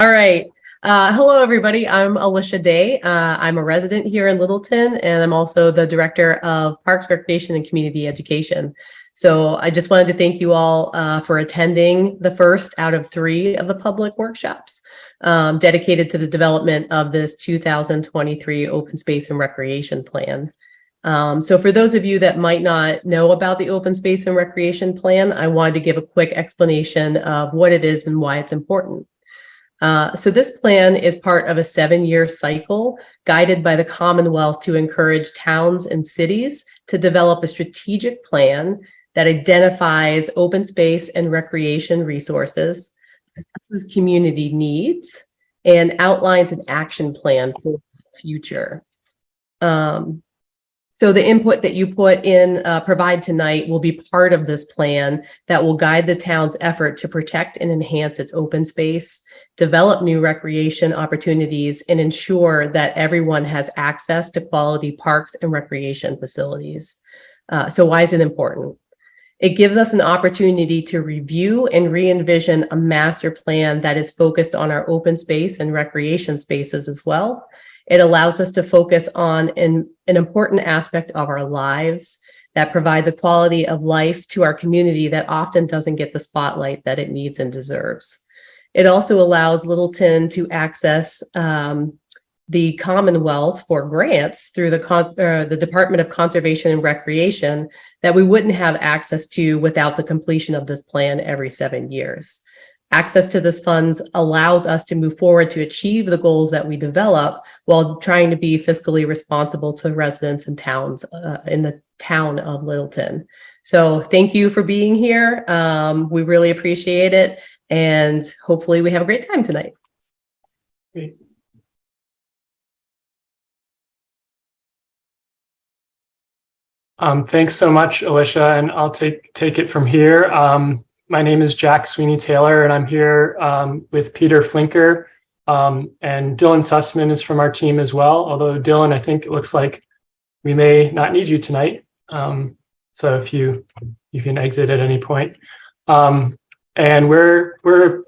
All right. Hello, everybody. I'm Alicia Day. I'm a resident here in Littleton, and I'm also the Director of Parks, Recreation, and Community Education. So I just wanted to thank you all for attending the first out of 3 of the public workshops dedicated to the development of this 2023 Open Space and Recreation Plan. So for those of you that might not know about the Open Space and Recreation Plan, I wanted to give a quick explanation of what it is and why it's important. So this plan is part of a 7-year cycle guided by the Commonwealth to encourage towns and cities to develop a strategic plan that identifies open space and recreation resources, assesses community needs, and outlines an action plan for the future. So the input that you provide tonight will be part of this plan that will guide the town's effort to protect and enhance its open space, develop new recreation opportunities, and ensure that everyone has access to quality parks and recreation facilities. So why is it important? It gives us an opportunity to review and re-envision a master plan that is focused on our open space and recreation spaces as well. It allows us to focus on an important aspect of our lives that provides a quality of life to our community that often doesn't get the spotlight that it needs and deserves. It also allows Littleton to access the Commonwealth for grants through the Department of Conservation and Recreation that we wouldn't have access to without the completion of this plan every 7 years. Access to this funds allows us to move forward to achieve the goals that we develop while trying to be fiscally responsible to residents and towns in the town of Littleton. So thank you for being here. We really appreciate it. And hopefully we have a great time tonight. Great. Thanks so much, Alicia, and I'll take it from here. My name is Jack Sweeney-Taylor, and I'm here with Peter Flinker, and Dylan Sussman is from our team as well, although Dylan, I think it looks like we may not need you tonight. So if you can exit at any point. And we're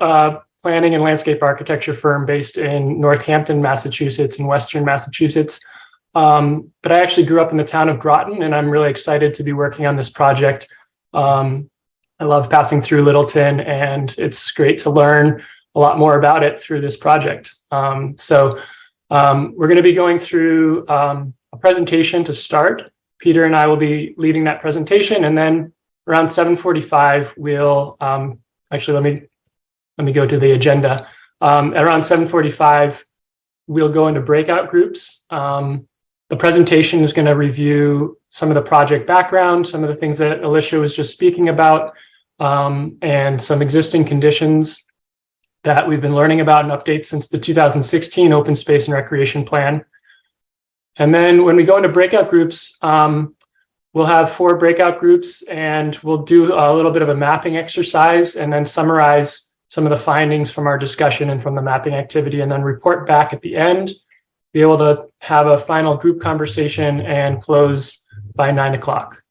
a planning and landscape architecture firm based in Northampton, Massachusetts, and Western Massachusetts. But I actually grew up in the town of Groton, and I'm really excited to be working on this project. I love passing through Littleton, and it's great to learn a lot more about it through this project. So we're going to be going through a presentation to start. Peter and I will be leading that presentation, and then around 7:45 we'll actually let me go to the agenda. At around 7:45 we'll go into breakout groups. The presentation is going to review some of the project background, some of the things that Alicia was just speaking about, and some existing conditions that we've been learning about and updates since the 2016 Open Space and Recreation Plan. And then when we go into breakout groups, we'll have 4 breakout groups, and we'll do a little bit of a mapping exercise and then summarize some of the findings from our discussion and from the mapping activity, and then report back at the end, be able to have a final group conversation and close by 9 o'clock.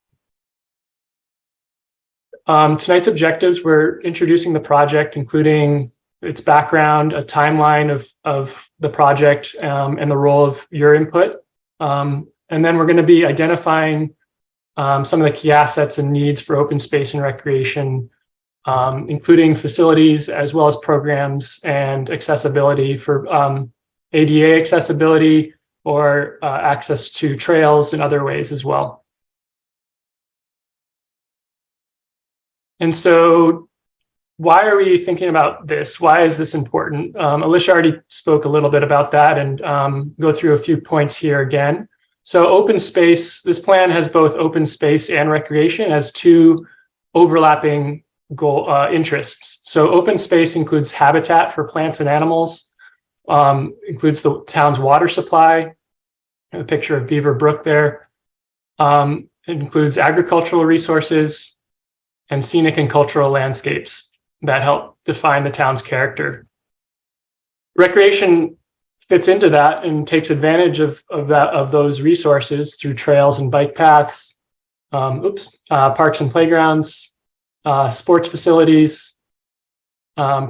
Tonight's objectives, we're introducing the project, including its background, a timeline of the project, and the role of your input. And then we're going to be identifying some of the key assets and needs for open space and recreation, including facilities as well as programs and accessibility for ADA accessibility or access to trails in other ways as well. And so why are we thinking about this? Why is this important? Alicia already spoke a little bit about that, and go through a few points here again. So open space, this plan has both open space and recreation as 2 overlapping goal interests. So open space includes habitat for plants and animals, includes the town's water supply, a picture of Beaver Brook there. It includes agricultural resources and scenic and cultural landscapes that help define the town's character. Recreation fits into that and takes advantage of those resources through trails and bike paths, parks and playgrounds, sports facilities,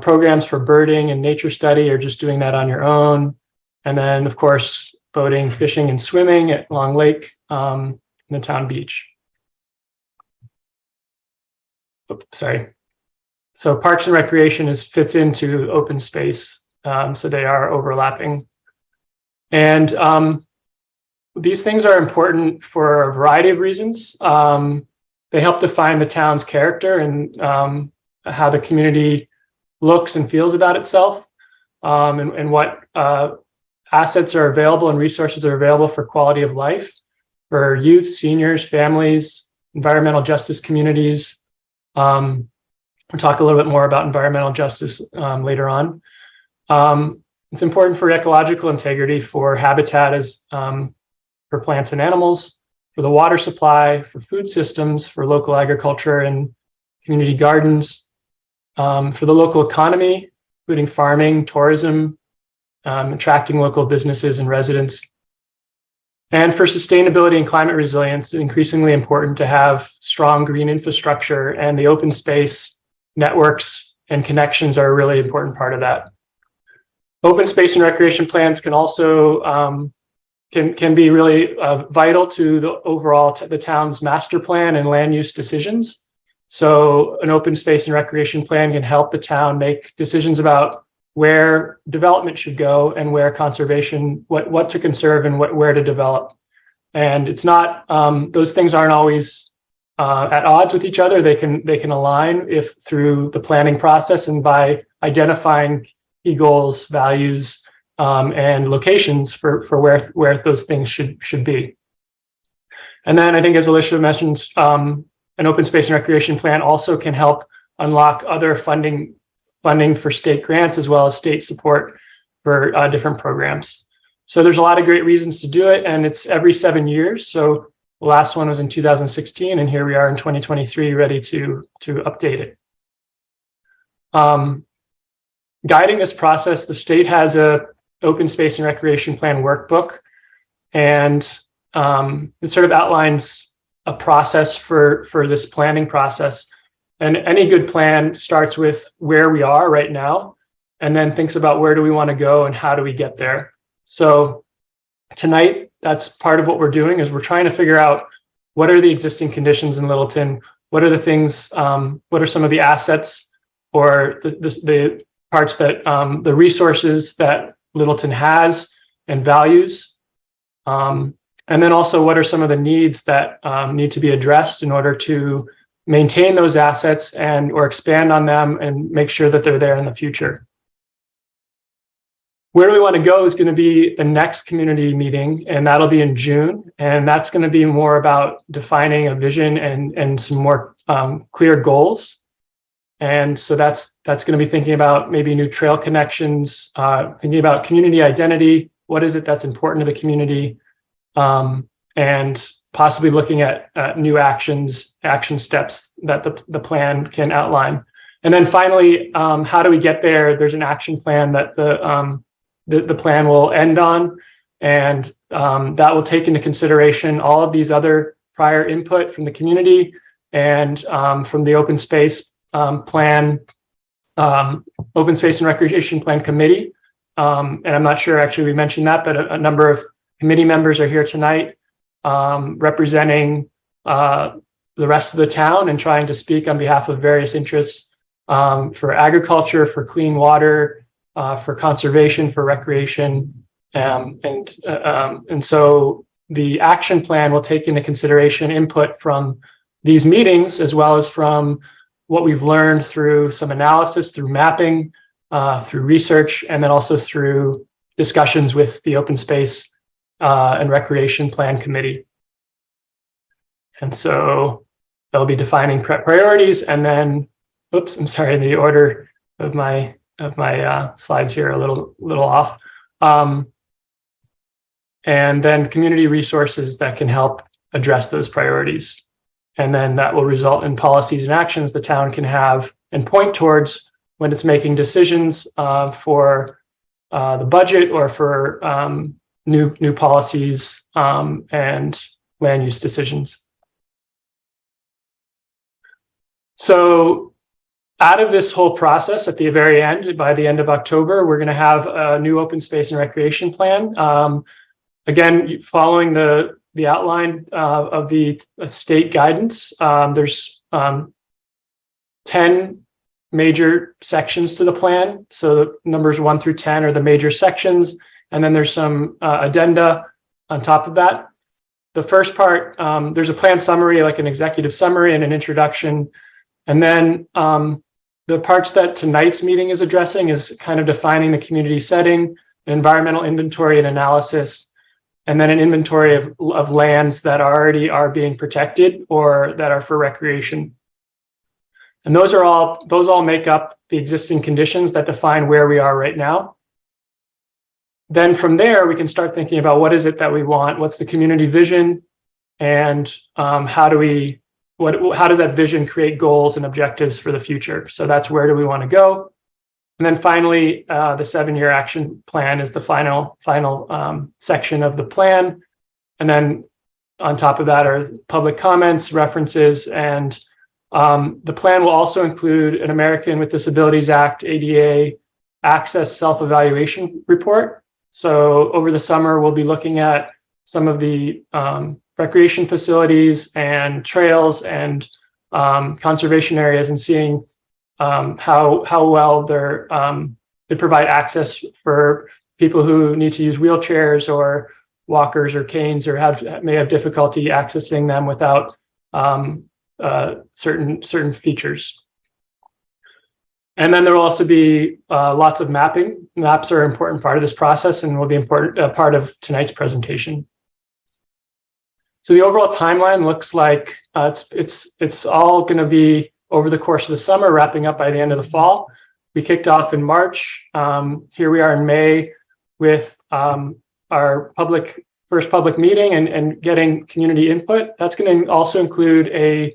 programs for birding and nature study, or just doing that on your own. And then, of course, boating, fishing, and swimming at Long Lake in the town beach. Oops, sorry. So Parks and Recreation fits into open space, so they are overlapping. And these things are important for a variety of reasons. They help define the town's character and how the community looks and feels about itself, and what assets are available and resources are available for quality of life for youth, seniors, families, environmental justice communities. We'll talk a little bit more about environmental justice later on. It's important for ecological integrity, for habitat as for plants and animals, for the water supply, for food systems, for local agriculture and community gardens, for the local economy, including farming, tourism, attracting local businesses and residents. And for sustainability and climate resilience, it's increasingly important to have strong green infrastructure, and the open space networks and connections are a really important part of that. Open space and recreation plans can also can be really vital to the overall the town's master plan and land use decisions. So an open space and recreation plan can help the town make decisions about where development should go and where conservation, what to conserve and where to develop. And it's not, those things aren't always at odds with each other. They can align if through the planning process and by identifying key goals, values, and locations for where those things should be. And then I think, as Alicia mentioned, an open space and recreation plan also can help unlock other funding for state grants, as well as state support for different programs. So there's a lot of great reasons to do it, and it's every 7 years. So the last one was in 2016, and here we are in 2023, ready to update it. Guiding this process, the state has a open space and recreation plan workbook, and it sort of outlines a process for this planning process. And any good plan starts with where we are right now, and then thinks about where do we want to go and how do we get there. So tonight, that's part of what we're doing, is we're trying to figure out what are the existing conditions in Littleton, what are the things, what are some of the assets or the parts that, the resources that Littleton has and values. And then also, what are some of the needs that need to be addressed in order to maintain those assets and or expand on them and make sure that they're there in the future. Where do we want to go is going to be the next community meeting, and that'll be in June. And that's going to be more about defining a vision and some more clear goals. And so that's going to be thinking about maybe new trail connections, thinking about community identity. What is it that's important to the community? And possibly looking at new action steps that the plan can outline. And then finally, how do we get there? There's an action plan that the plan will end on, and that will take into consideration all of these other prior input from the community and from the open space plan, open space and recreation plan committee. And I'm not sure actually we mentioned that, but a number of committee members are here tonight representing the rest of the town and trying to speak on behalf of various interests for agriculture, for clean water, for conservation, for recreation, and so the action plan will take into consideration input from these meetings, as well as from what we've learned through some analysis, through mapping, through research, and then also through discussions with the Open Space and Recreation Plan Committee. And so they'll be defining priorities, and then, oops, I'm sorry, the order of my slides here are a little off. And then community resources that can help address those priorities. And then that will result in policies and actions the town can have and point towards when it's making decisions for the budget or for new policies and land use decisions. So out of this whole process, at the very end, by the end of October, we're going to have a new open space and recreation plan. Again, following the outline of the state guidance, there's 10 major sections to the plan. So the numbers 1 through 10 are the major sections, and then there's some addenda on top of that. The first part, there's a plan summary, like an executive summary and an introduction. And then the parts that tonight's meeting is addressing is kind of defining the community setting, an environmental inventory and analysis, and then an inventory of lands that already are being protected or that are for recreation. And those all make up the existing conditions that define where we are right now. Then from there, we can start thinking about what is it that we want, what's the community vision, and how does that vision create goals and objectives for the future? So that's where do we want to go. And then finally, the 7-year action plan is the final section of the plan. And then on top of that are public comments, references, and the plan will also include an American with Disabilities Act, ADA, access self-evaluation report. So over the summer, we'll be looking at some of the recreation facilities and trails and conservation areas and seeing how well they provide access for people who need to use wheelchairs or walkers or canes or may have difficulty accessing them without certain features. And then there will also be lots of mapping. Maps are an important part of this process and will be important part of tonight's presentation. So the overall timeline looks like it's all going to be over the course of the summer, wrapping up by the end of the fall. We kicked off in March. Here we are in May with our first public meeting and getting community input. That's going to also include a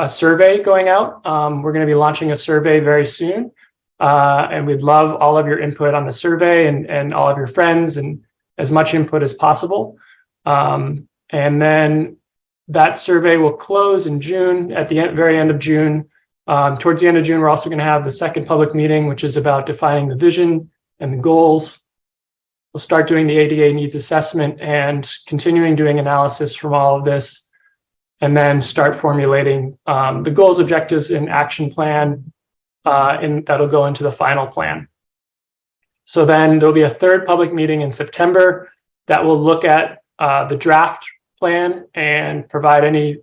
survey going out. We're going to be launching a survey very soon. And we'd love all of your input on the survey and all of your friends and as much input as possible. And then that survey will close in June, at the very end of June. Towards the end of June, we're also going to have the second public meeting, which is about defining the vision and the goals. We'll start doing the ADA needs assessment and continuing doing analysis from all of this, and then start formulating the goals, objectives, and action plan, and that'll go into the final plan. So then there'll be a third public meeting in September that will look at the draft plan and provide any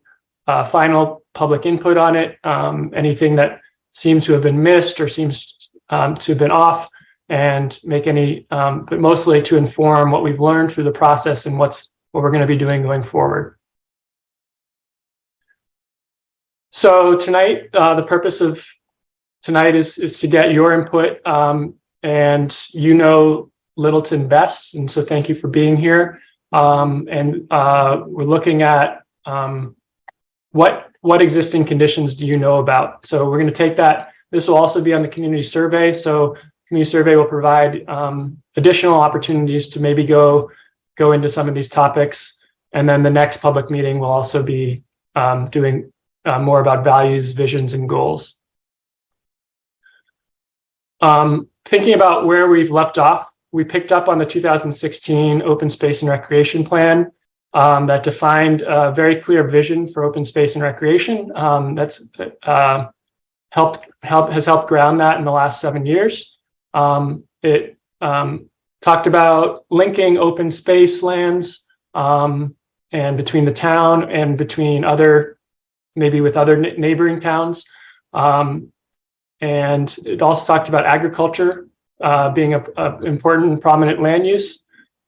final public input on it, anything that seems to have been missed or seems to have been off, and make any, but mostly to inform what we've learned through the process and what we're going to be doing going forward. So tonight, the purpose of tonight is to get your input, and you know Littleton best, and so thank you for being here. And we're looking at what existing conditions do you know about? So we're going to take that. This will also be on the community survey. So community survey will provide additional opportunities to maybe go into some of these topics. And then the next public meeting will also be doing more about values, visions, and goals. Thinking about where we've left off, we picked up on the 2016 Open Space and Recreation Plan that defined a very clear vision for open space and recreation. That's has helped ground that in the last 7 years. It talked about linking open space lands and between the town and between maybe with other neighboring towns. And it also talked about agriculture being an important and prominent land use.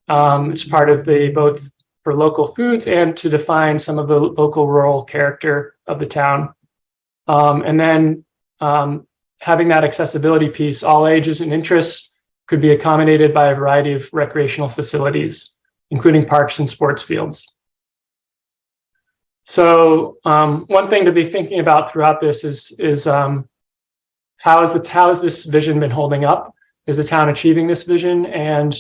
It's part of both for local foods and to define some of the local rural character of the town. And then having that accessibility piece, all ages and interests could be accommodated by a variety of recreational facilities, including parks and sports fields. So one thing to be thinking about throughout this is how has this vision been holding up? Is the town achieving this vision? And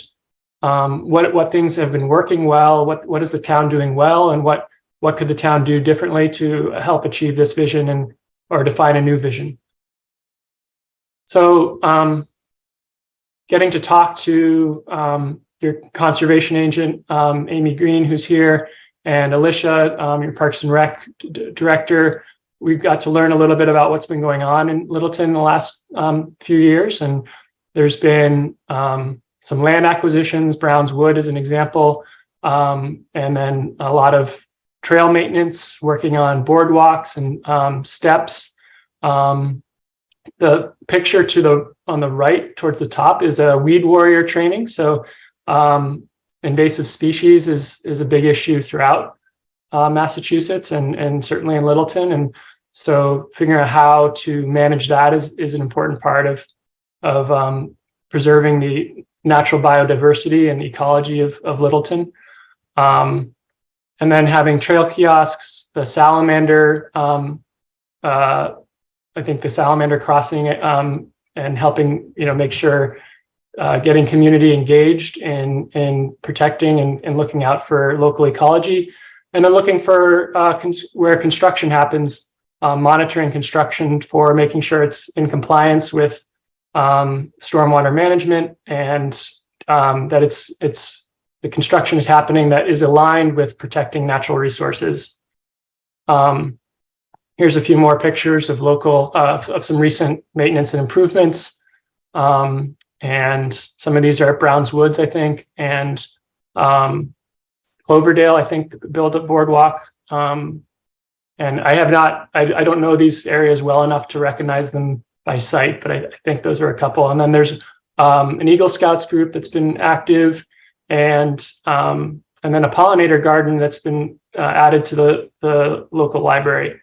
what things have been working well? What is the town doing well? And what could the town do differently to help achieve this vision or define a new vision? So getting to talk to your conservation agent, Amy Green, who's here, and Alicia, your Parks and Rec director. We've got to learn a little bit about what's been going on in Littleton in the last few years. And there's been some land acquisitions, Browns Wood is an example, and then a lot of trail maintenance, working on boardwalks and steps. The picture on the right towards the top is a weed warrior training. So invasive species is a big issue throughout Massachusetts and certainly in Littleton. And so figuring out how to manage that is an important part of preserving the natural biodiversity and ecology of Littleton. And then having trail kiosks, the salamander, I think the salamander crossing and helping, make sure getting community engaged in protecting and looking out for local ecology, and then looking for where construction happens, monitoring construction for making sure it's in compliance with stormwater management, and that it's the construction is happening that is aligned with protecting natural resources. Here's a few more pictures of local of some recent maintenance and improvements. And some of these are at Browns Woods, I think, and Cloverdale, I think, built a boardwalk. And I don't know these areas well enough to recognize them by sight, but I think those are a couple. And then there's an Eagle Scouts group that's been active, and then a pollinator garden that's been added to the local library.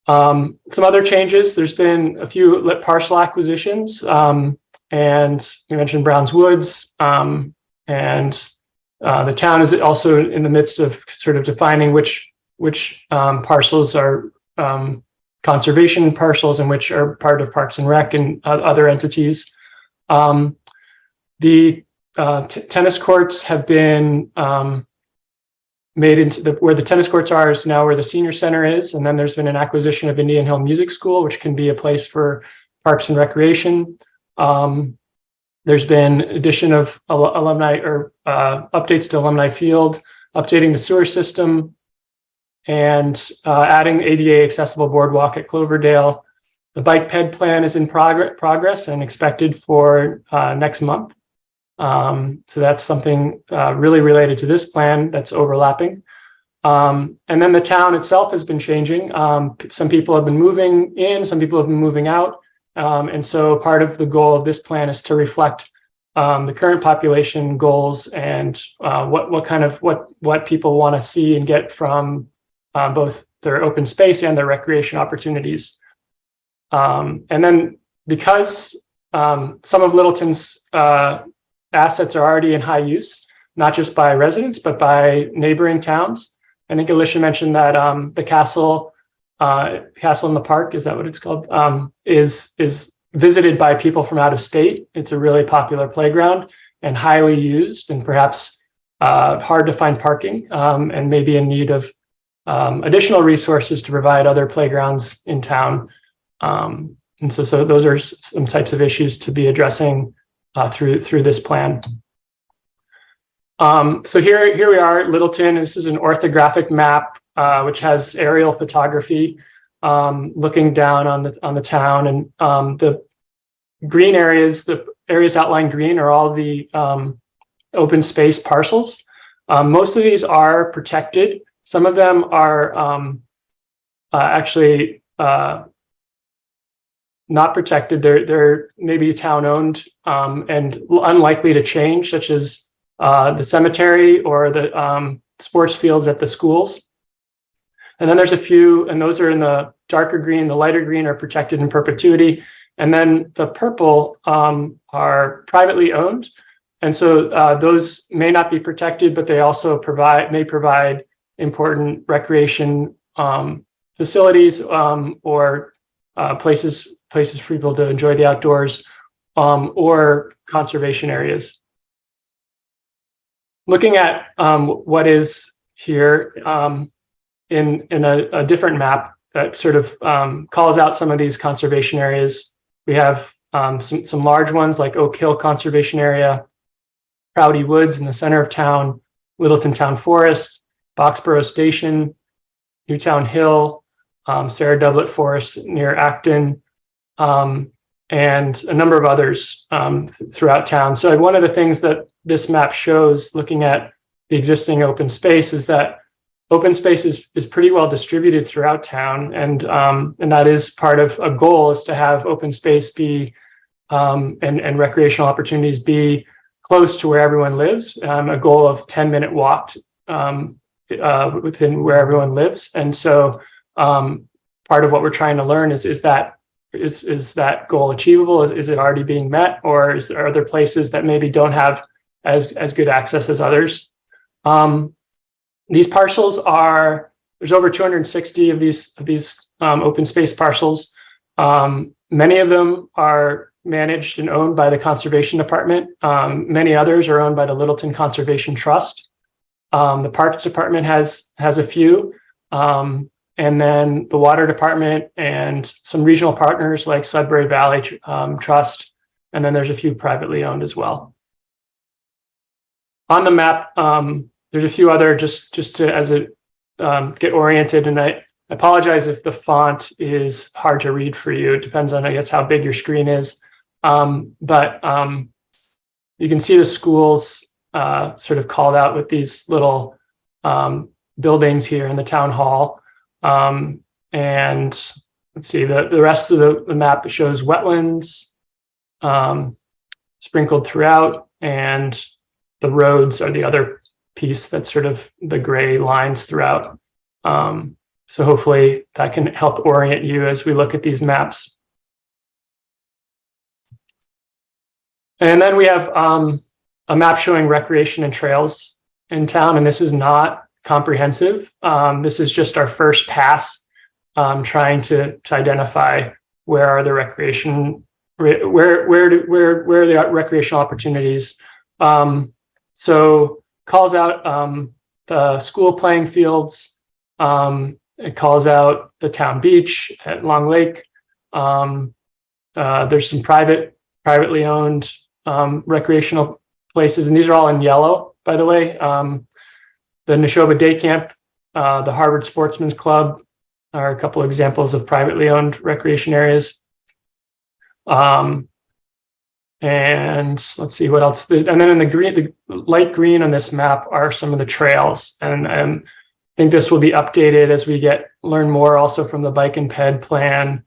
Some other changes, there's been a few parcel acquisitions, and we mentioned Browns Woods, and the town is also in the midst of sort of defining which parcels are conservation parcels and which are part of Parks and Rec and other entities. The tennis courts have been made into where the tennis courts are is now where the senior center is. And then there's been an acquisition of Indian Hill Music School, which can be a place for parks and recreation. There's been addition of alumni or updates to Alumni Field, updating the sewer system, and adding ADA accessible boardwalk at Cloverdale. The bike ped plan is in progress and expected for next month. So that's something really related to this plan that's overlapping. And then the town itself has been changing. Some people have been moving in, some people have been moving out. And so part of the goal of this plan is to reflect the current population goals and what people want to see and get from both their open space and their recreation opportunities. And then because some of Littleton's assets are already in high use, not just by residents, but by neighboring towns. I think Alicia mentioned that the Castle in the Park, is that what it's called, is visited by people from out of state. It's a really popular playground and highly used, and perhaps hard to find parking, and maybe in need of additional resources to provide other playgrounds in town. And so those are some types of issues to be addressing through this plan. So here we are at Littleton. This is an orthographic map which has aerial photography looking down on the town, and the green areas, the areas outlined green, are all the open space parcels. Most of these are protected. Some of them are actually not protected. They're maybe town owned and unlikely to change, such as the cemetery or the sports fields at the schools. And then there's a few, and those are in the darker green. The lighter green are protected in perpetuity. And then the purple are privately owned. And so those may not be protected, but they also may provide important recreation facilities or places for people to enjoy the outdoors, or conservation areas. Looking at what is here in a different map that sort of calls out some of these conservation areas. We have some large ones like Oak Hill Conservation Area, Prouty Woods in the center of town, Littleton Town Forest, Boxborough Station, Newtown Hill, Sarah Doublet Forest near Acton, and a number of others throughout town. So one of the things that this map shows, looking at the existing open space, is that open space is pretty well distributed throughout town, and that is part of a goal, is to have open space be and recreational opportunities be close to where everyone lives. A goal of 10-minute walk within where everyone lives, and so part of what we're trying to learn is that goal achievable? Is it already being met, or are there places that maybe don't have as good access as others? These parcels there's over 260 of these open space parcels. Many of them are managed and owned by the Conservation Department. Many others are owned by the Littleton Conservation Trust. The Parks Department has a few, and then the Water Department and some regional partners like Sudbury Valley Trust, and then there's a few privately owned as well. On the map, there's a few other just to get oriented, and I apologize if the font is hard to read for you. It depends on, I guess, how big your screen is. But you can see the schools sort of called out with these little buildings here in the town hall. And let's see, the rest of the map shows wetlands sprinkled throughout, and the roads are the other piece that's sort of the gray lines throughout. So hopefully that can help orient you as we look at these maps. And then we have a map showing recreation and trails in town, and this is not comprehensive. This is just our first pass, trying to identify where are the where are the recreational opportunities. So calls out the school playing fields. It calls out the town beach at Long Lake. There's some privately owned recreational places, and these are all in yellow, by the way. The Neshoba Day Camp, the Harvard Sportsman's Club are a couple examples of privately owned recreation areas. And let's see what else. And then in the light green on this map are some of the trails, and I think this will be updated as we learn more also from the bike and ped plan,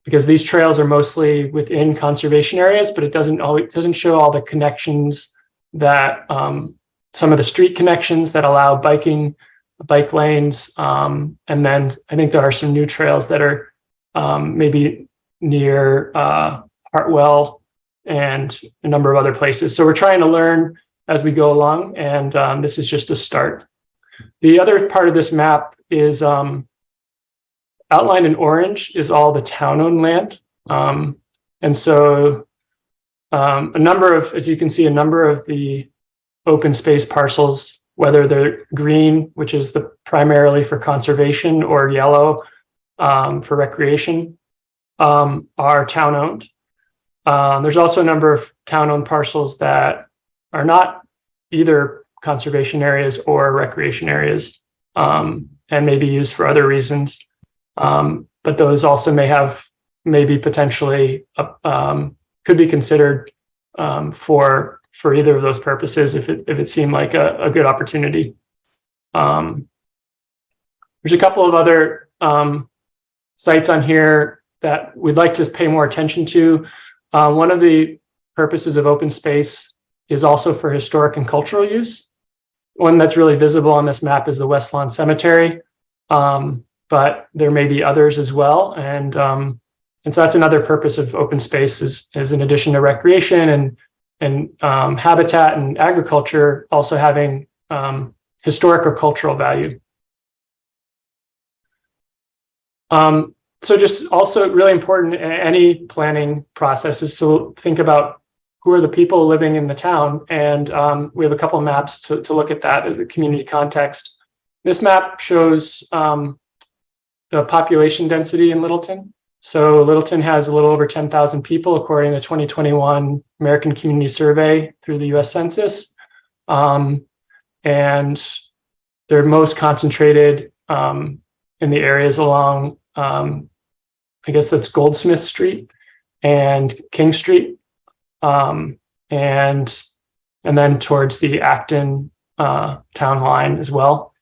because these trails are mostly within conservation areas, but it doesn't show all the connections that some of the street connections that allow bike lanes, and then I think there are some new trails that are maybe near Hartwell and a number of other places. So we're trying to learn as we go along, and this is just a start. The other part of this map is outlined in orange is all the town-owned land. And so as you can see, a number of the open space parcels, whether they're green, which is primarily for conservation, or yellow for recreation, are town-owned. There's also a number of town-owned parcels that are not either conservation areas or recreation areas, and may be used for other reasons. But those also maybe potentially could be considered for either of those purposes if it seemed like a good opportunity. There's a couple of other sites on here that we'd like to pay more attention to. One of the purposes of open space is also for historic and cultural use. One that's really visible on this map is the West Lawn Cemetery, but there may be others as well. And so that's another purpose of open space, is in addition to recreation and habitat and agriculture, also having historic or cultural value. So just also really important in any planning process is to think about who are the people living in the town. And we have a couple of maps to look at that as a community context. This map shows the population density in Littleton. So Littleton has a little over 10,000 people according to the 2021 American Community Survey through the US Census. And they're most concentrated in the areas along, I guess that's Goldsmith Street and King Street, and then towards the Acton town line as well.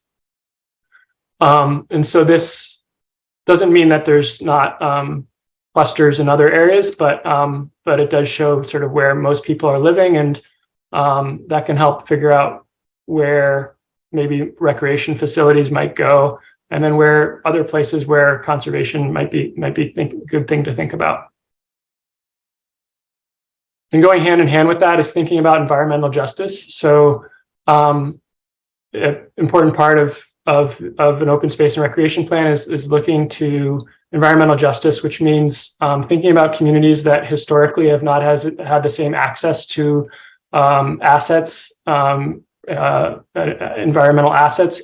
And so this doesn't mean that there's not clusters in other areas, but it does show sort of where most people are living, and that can help figure out where maybe recreation facilities might go, and then where other places where conservation might be good thing to think about. And going hand in hand with that is thinking about environmental justice. So an important part of an open space and recreation plan is looking to environmental justice, which means thinking about communities that historically have not had the same access to assets, environmental assets,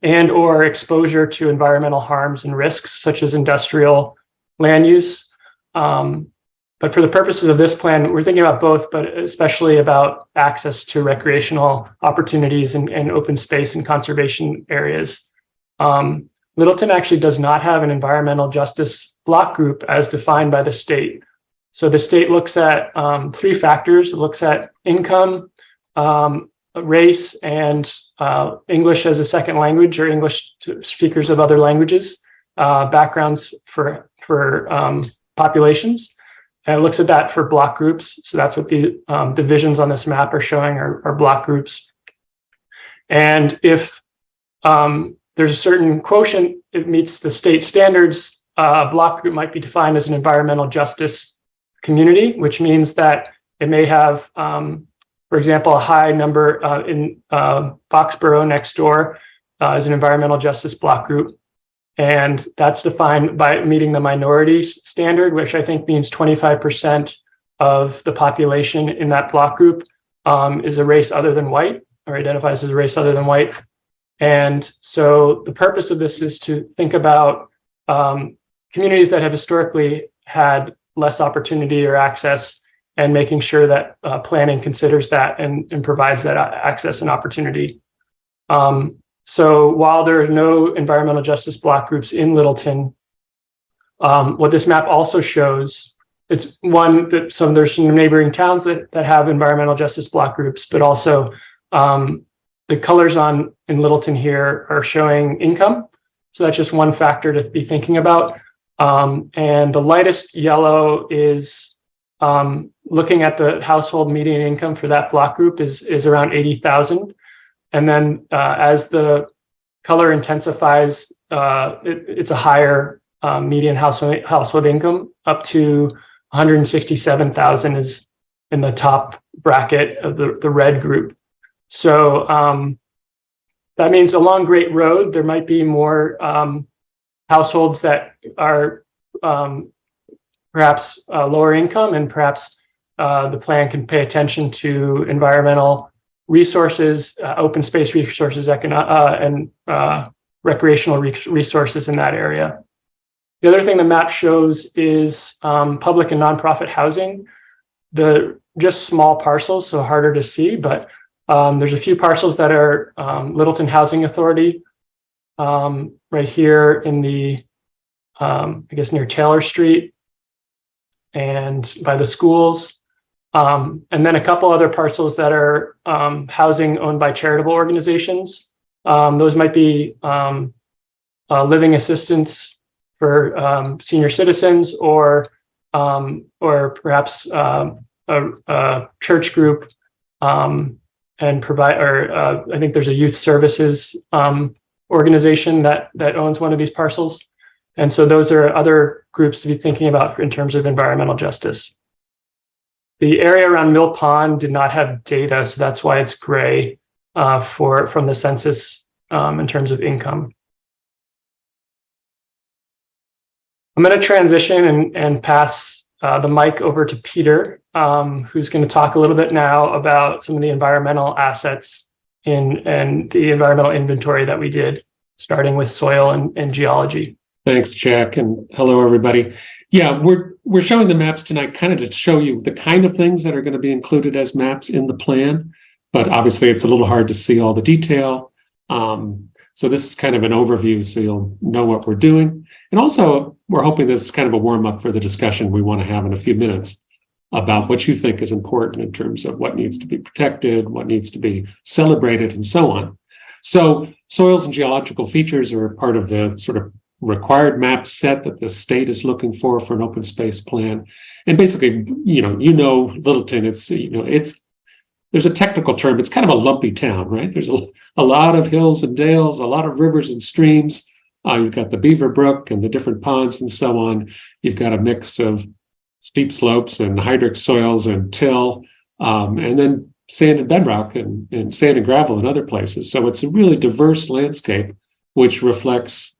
and or exposure to environmental harms and risks, such as industrial land use. But for the purposes of this plan, we're thinking about both, but especially about access to recreational opportunities and open space and conservation areas. Littleton actually does not have an environmental justice block group as defined by the state. So the state looks at 3 factors. It looks at income, race, and English as a second language, or English speakers of other languages, backgrounds for populations. And it looks at that for block groups. So that's what the divisions on this map are showing, are block groups. And if there's a certain quotient, it meets the state standards, a block group might be defined as an environmental justice community, which means that it may have, for example, a high number in Foxborough next door is an environmental justice block group. And that's defined by meeting the minority standard, which I think means 25% of the population in that block group is a race other than white, or identifies as a race other than white. And so the purpose of this is to think about communities that have historically had less opportunity or access, and making sure that planning considers that and provides that access and opportunity. So while there are no environmental justice block groups in Littleton, what this map also shows, it's one that there's some neighboring towns that have environmental justice block groups, but also the colors in Littleton here are showing income. So that's just one factor to be thinking about. And the lightest yellow is looking at the household median income for that block group is around 80,000. And then as the color intensifies, it's a higher median household income, up to 167,000 is in the top bracket of the red group. So that means along Great Road, there might be more households that are perhaps lower income, and perhaps the plan can pay attention to environmental resources, open space resources, and recreational resources in that area. The other thing the map shows is public and nonprofit housing. Just small parcels, so harder to see, but there's a few parcels that are Littleton Housing Authority, right here in the, I guess near Taylor Street and by the schools. And then a couple other parcels that are housing owned by charitable organizations. Those might be living assistance for senior citizens, or perhaps a church group, and provide, or I think there's a youth services organization that owns one of these parcels. And so those are other groups to be thinking about in terms of environmental justice. The area around Mill Pond did not have data, so that's why it's gray from the census in terms of income. I'm going to transition and pass the mic over to Peter, who's going to talk a little bit now about some of the environmental assets and the environmental inventory that we did, starting with soil and geology. Thanks, Jack, and hello, everybody. Yeah, we're showing the maps tonight kind of to show you the kind of things that are going to be included as maps in the plan, but obviously it's a little hard to see all the detail. So this is kind of an overview so you'll know what we're doing. And also, we're hoping this is kind of a warm-up for the discussion we want to have in a few minutes about what you think is important in terms of what needs to be protected, what needs to be celebrated, and so on. So soils and geological features are part of the sort of required map set that the state is looking for an open space plan. And basically, Littleton, there's a technical term, it's kind of a lumpy town, right? There's a lot of hills and dales, a lot of rivers and streams. You've got the Beaver Brook and the different ponds and so on. You've got a mix of steep slopes and hydric soils and till, and then sand and bedrock and sand and gravel in other places. So it's a really diverse landscape, which reflects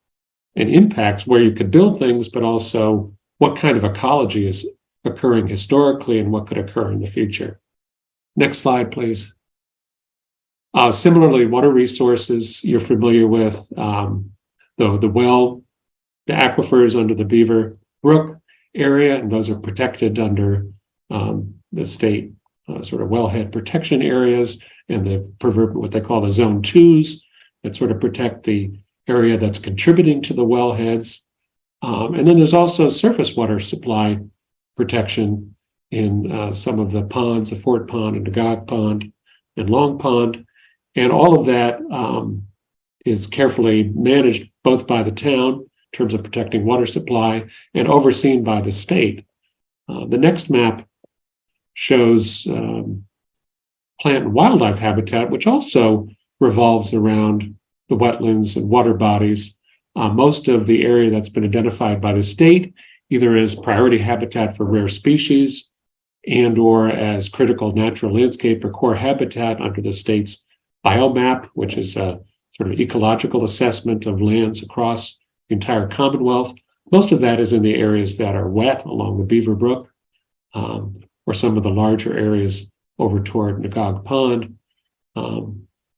and impacts where you could build things, but also what kind of ecology is occurring historically and what could occur in the future. Next slide, please. Similarly, water resources you're familiar with, the aquifers under the Beaver Brook area, and those are protected under the state sort of wellhead protection areas, and what they call the zone 2s that sort of protect the area that's contributing to the wellheads. And then there's also surface water supply protection in some of the ponds, the Fort Pond and Agog Pond and Long Pond. And all of that is carefully managed both by the town in terms of protecting water supply and overseen by the state. The next map shows plant and wildlife habitat, which also revolves around the wetlands and water bodies. Most of the area that's been identified by the state, either as priority habitat for rare species and or as critical natural landscape or core habitat under the state's biomap, which is a sort of ecological assessment of lands across the entire Commonwealth. Most of that is in the areas that are wet along the Beaver Brook, or some of the larger areas over toward Agog Pond.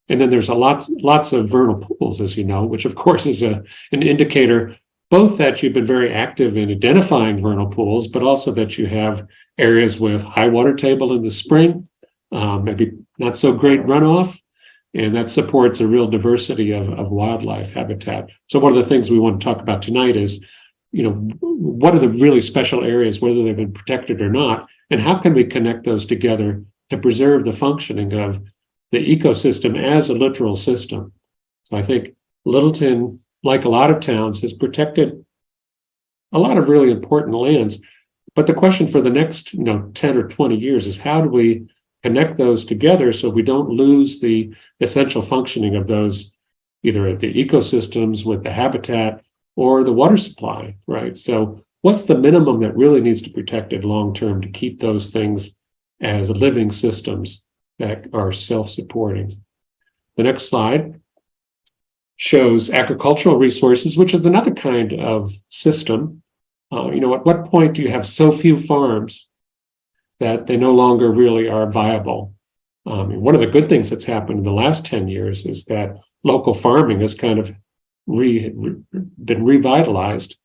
And then there's lots of vernal pools, as you know, which of course is an indicator both that you've been very active in identifying vernal pools, but also that you have areas with high water table in the spring, maybe not so great runoff, and that supports a real diversity of wildlife habitat. So one of the things we want to talk about tonight is, what are the really special areas, whether they've been protected or not, and how can we connect those together to preserve the functioning of the ecosystem as a literal system. So I think Littleton, like a lot of towns, has protected a lot of really important lands. But the question for the next 10 or 20 years is, how do we connect those together so we don't lose the essential functioning of those, either at the ecosystems with the habitat or the water supply, right? So what's the minimum that really needs to be protected long-term to keep those things as living systems that are self-supporting? The next slide shows agricultural resources, which is another kind of system. At what point do you have so few farms that they no longer really are viable? One of the good things that's happened in the last 10 years is that local farming has kind of been revitalized,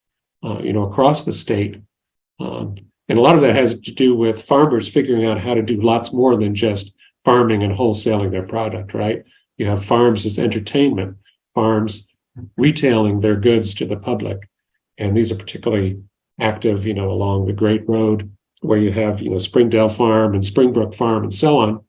across the state. And a lot of that has to do with farmers figuring out how to do lots more than just farming and wholesaling their product, right? You have farms as entertainment, farms retailing their goods to the public. And these are particularly active, along the Great Road, where you have, Springdale Farm and Springbrook Farm and so on,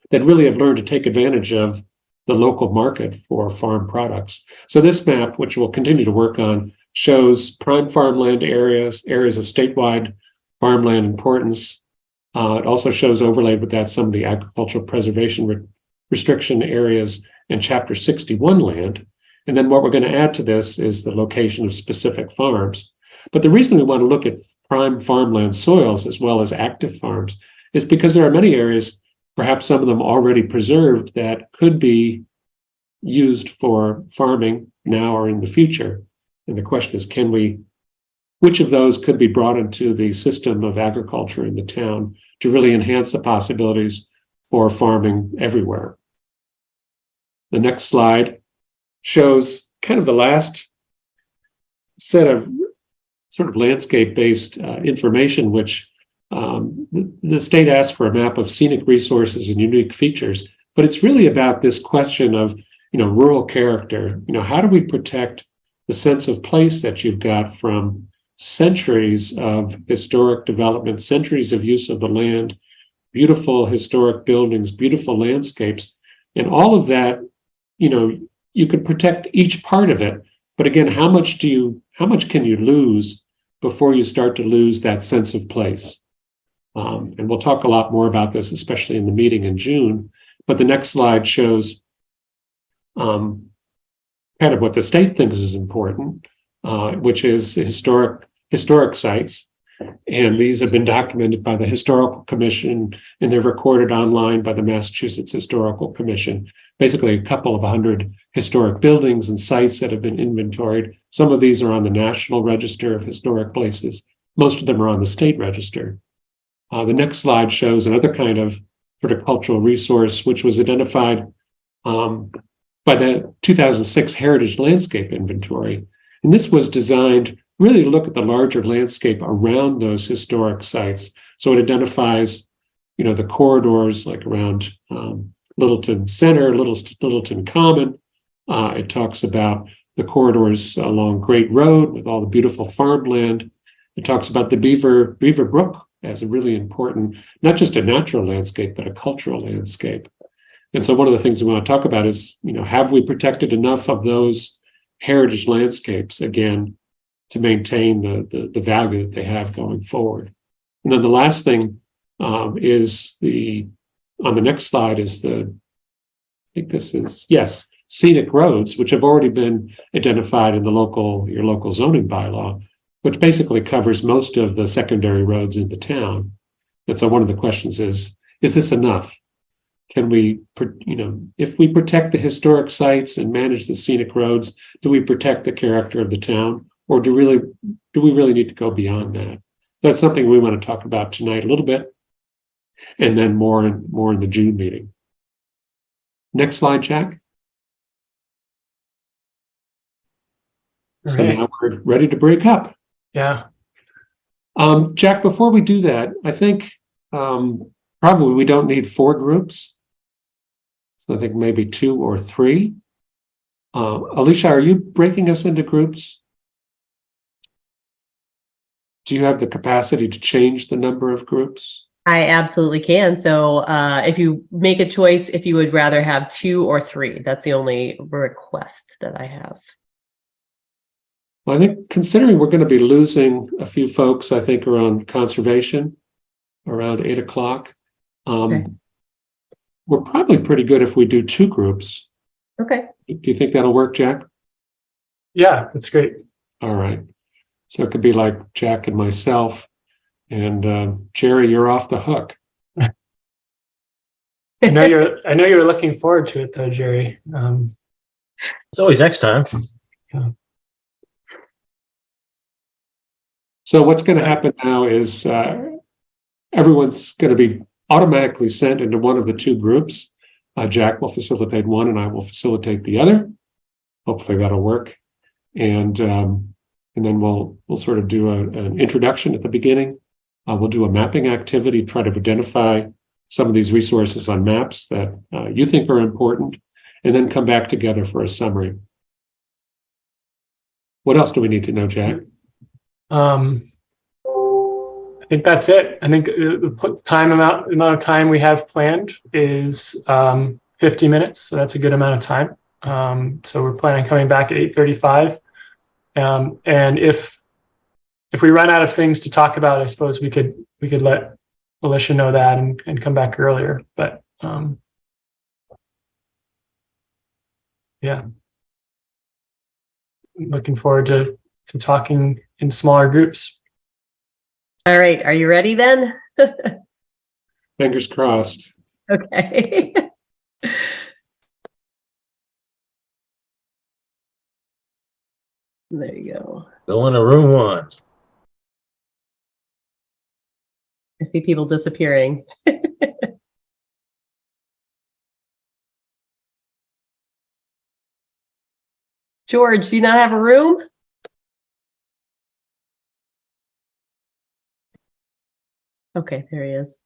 that really have learned to take advantage of the local market for farm products. So this map, which we'll continue to work on, shows prime farmland areas of statewide farmland importance. It also shows overlaid with that some of the agricultural preservation restriction areas and Chapter 61 land. And then what we're going to add to this is the location of specific farms. But the reason we want to look at prime farmland soils as well as active farms is because there are many areas, perhaps some of them already preserved, that could be used for farming now or in the future. And the question is, which of those could be brought into the system of agriculture in the town to really enhance the possibilities for farming everywhere? The next slide shows kind of the last set of sort of landscape-based information, which the state asked for a map of scenic resources and unique features. But it's really about this question of, rural character. How do we protect the sense of place that you've got from centuries of historic development, centuries of use of the land, beautiful historic buildings, beautiful landscapes, and all of that, you could protect each part of it. But again, how much can you lose before you start to lose that sense of place? And we'll talk a lot more about this, especially in the meeting in June. But the next slide shows kind of what the state thinks is important, which is historic sites. And these have been documented by the Historical Commission, and they're recorded online by the Massachusetts Historical Commission. Basically, a couple of 100 historic buildings and sites that have been inventoried. Some of these are on the National Register of Historic Places. Most of them are on the state register. The next slide shows another kind of cultural resource, which was identified by the 2006 Heritage Landscape Inventory. And this was designed really to look at the larger landscape around those historic sites. So it identifies, the corridors like around Littleton Center, Littleton Common. It talks about the corridors along Great Road with all the beautiful farmland. It talks about the Beaver Brook as a really important, not just a natural landscape, but a cultural landscape. And so one of the things we want to talk about is, have we protected enough of those heritage landscapes, again, to maintain the value that they have going forward? And then the last thing is on the next slide is scenic roads, which have already been identified in your local zoning bylaw, which basically covers most of the secondary roads in the town. And so one of the questions is this enough? Can we, if we protect the historic sites and manage the scenic roads, do we protect the character of the town? Or do we really need to go beyond that? That's something we want to talk about tonight a little bit, and then more in the June meeting. Next slide, Jack. So now we're ready to break up. Yeah. Jack, before we do that, I think probably we don't need 4 groups. So I think maybe 2 or 3. Alicia, are you breaking us into groups? Do you have the capacity to change the number of groups? I absolutely can. So if you make a choice, if you would rather have 2 or 3, that's the only request that I have. Well, I think considering we're going to be losing a few folks, I think around conservation, around 8 o'clock, Okay. We're probably pretty good if we do 2 groups. Okay. Do you think that'll work, Jack? Yeah, that's great. All right. So it could be like Jack and myself, and Jerry, you're off the hook. I know you're looking forward to it though, Jerry. It's always next time. So what's going to happen now is everyone's going to be automatically sent into one of the 2 groups. Jack will facilitate one and I will facilitate the other. Hopefully that'll work. And then we'll sort of do an introduction at the beginning. We'll do a mapping activity, try to identify some of these resources on maps that you think are important, and then come back together for a summary. What else do we need to know, Jack? I think that's it. I think the amount of time we have planned is 50 minutes, so that's a good amount of time. So we're planning on coming back at 8:35. And if we run out of things to talk about, I suppose we could let Alicia know that and come back earlier. But yeah, looking forward to talking in smaller groups. All right. Are you ready then? Fingers crossed. Okay. There you go. Go into room 1. I see people disappearing. George, do you not have a room? Okay, there he is.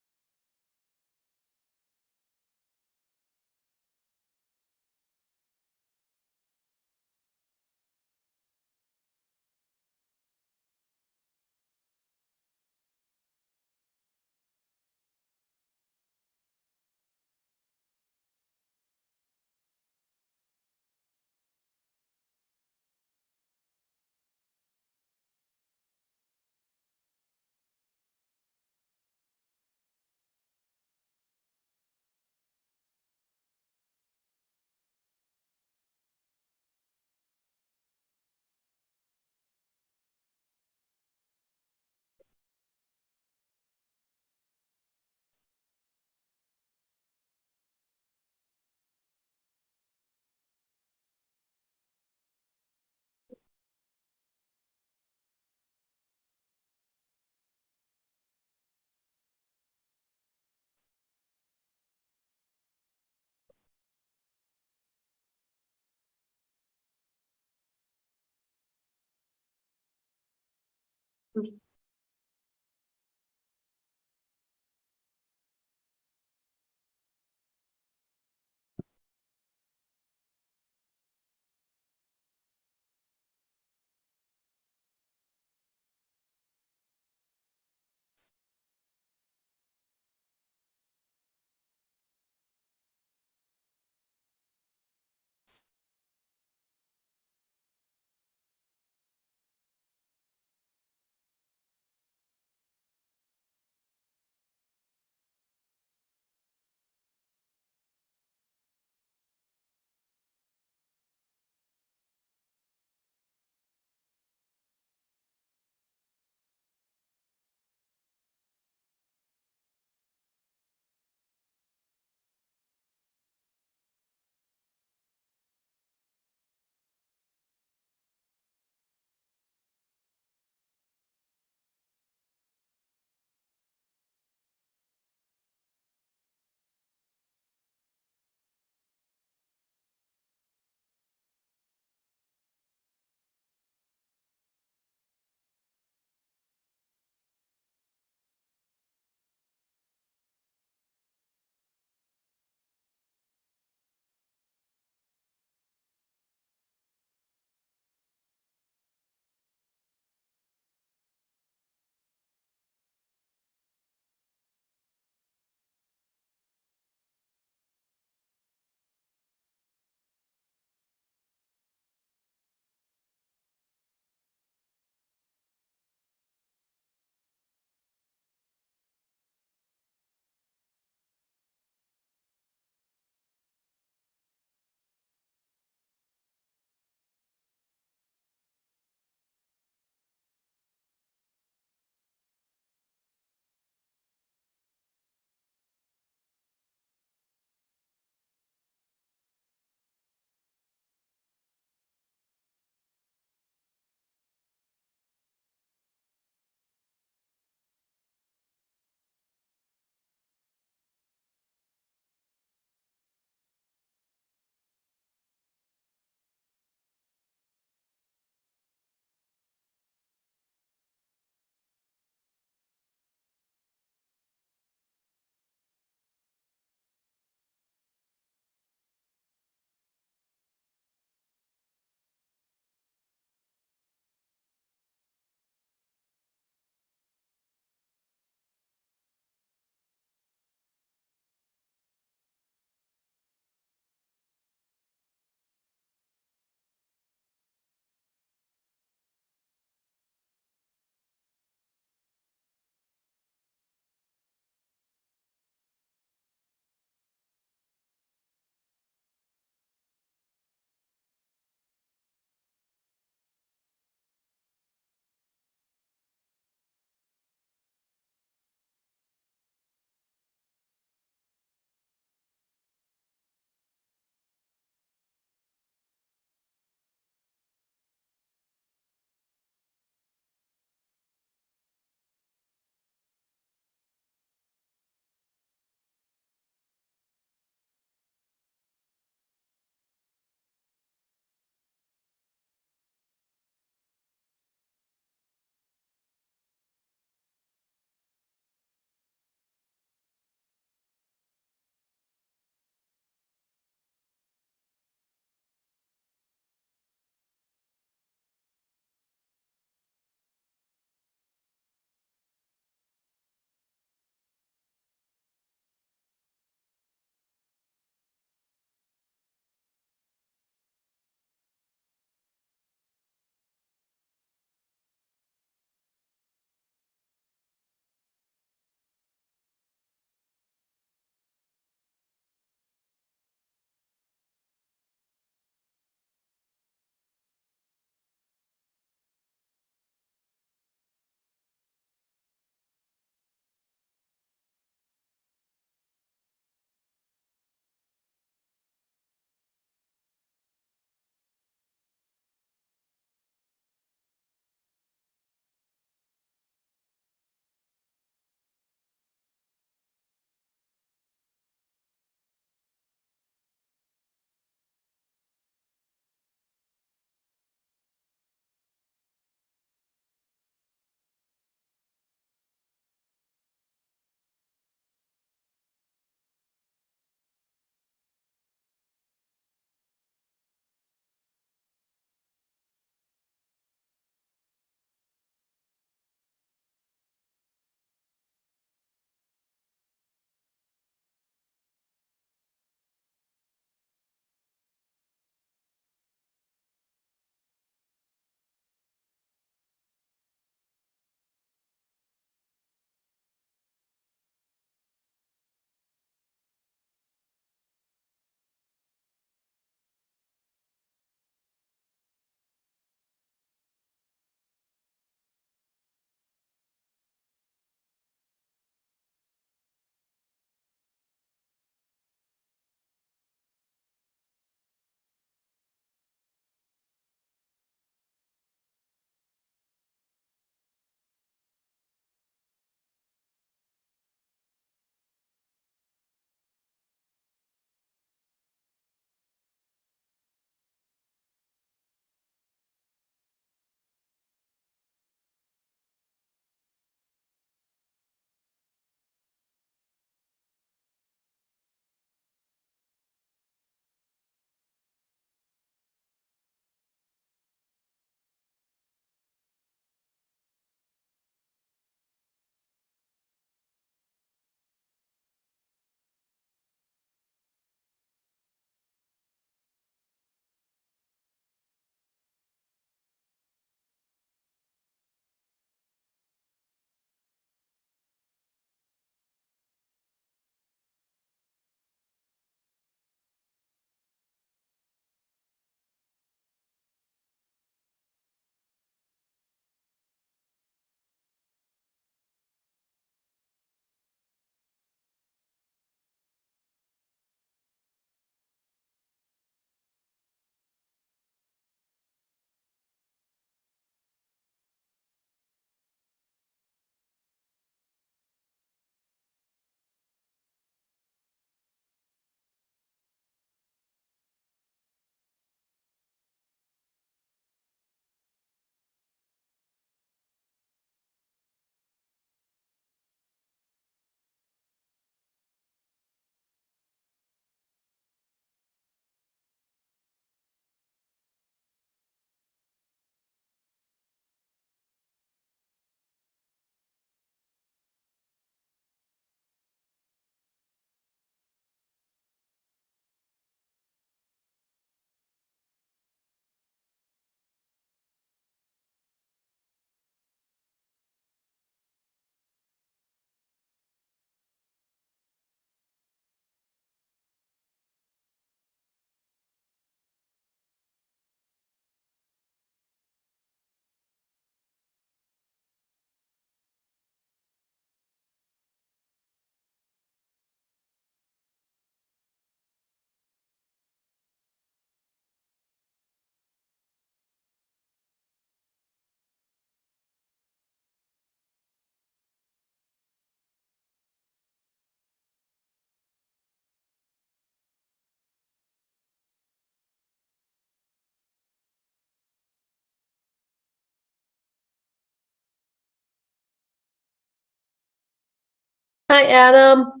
Hi, Adam.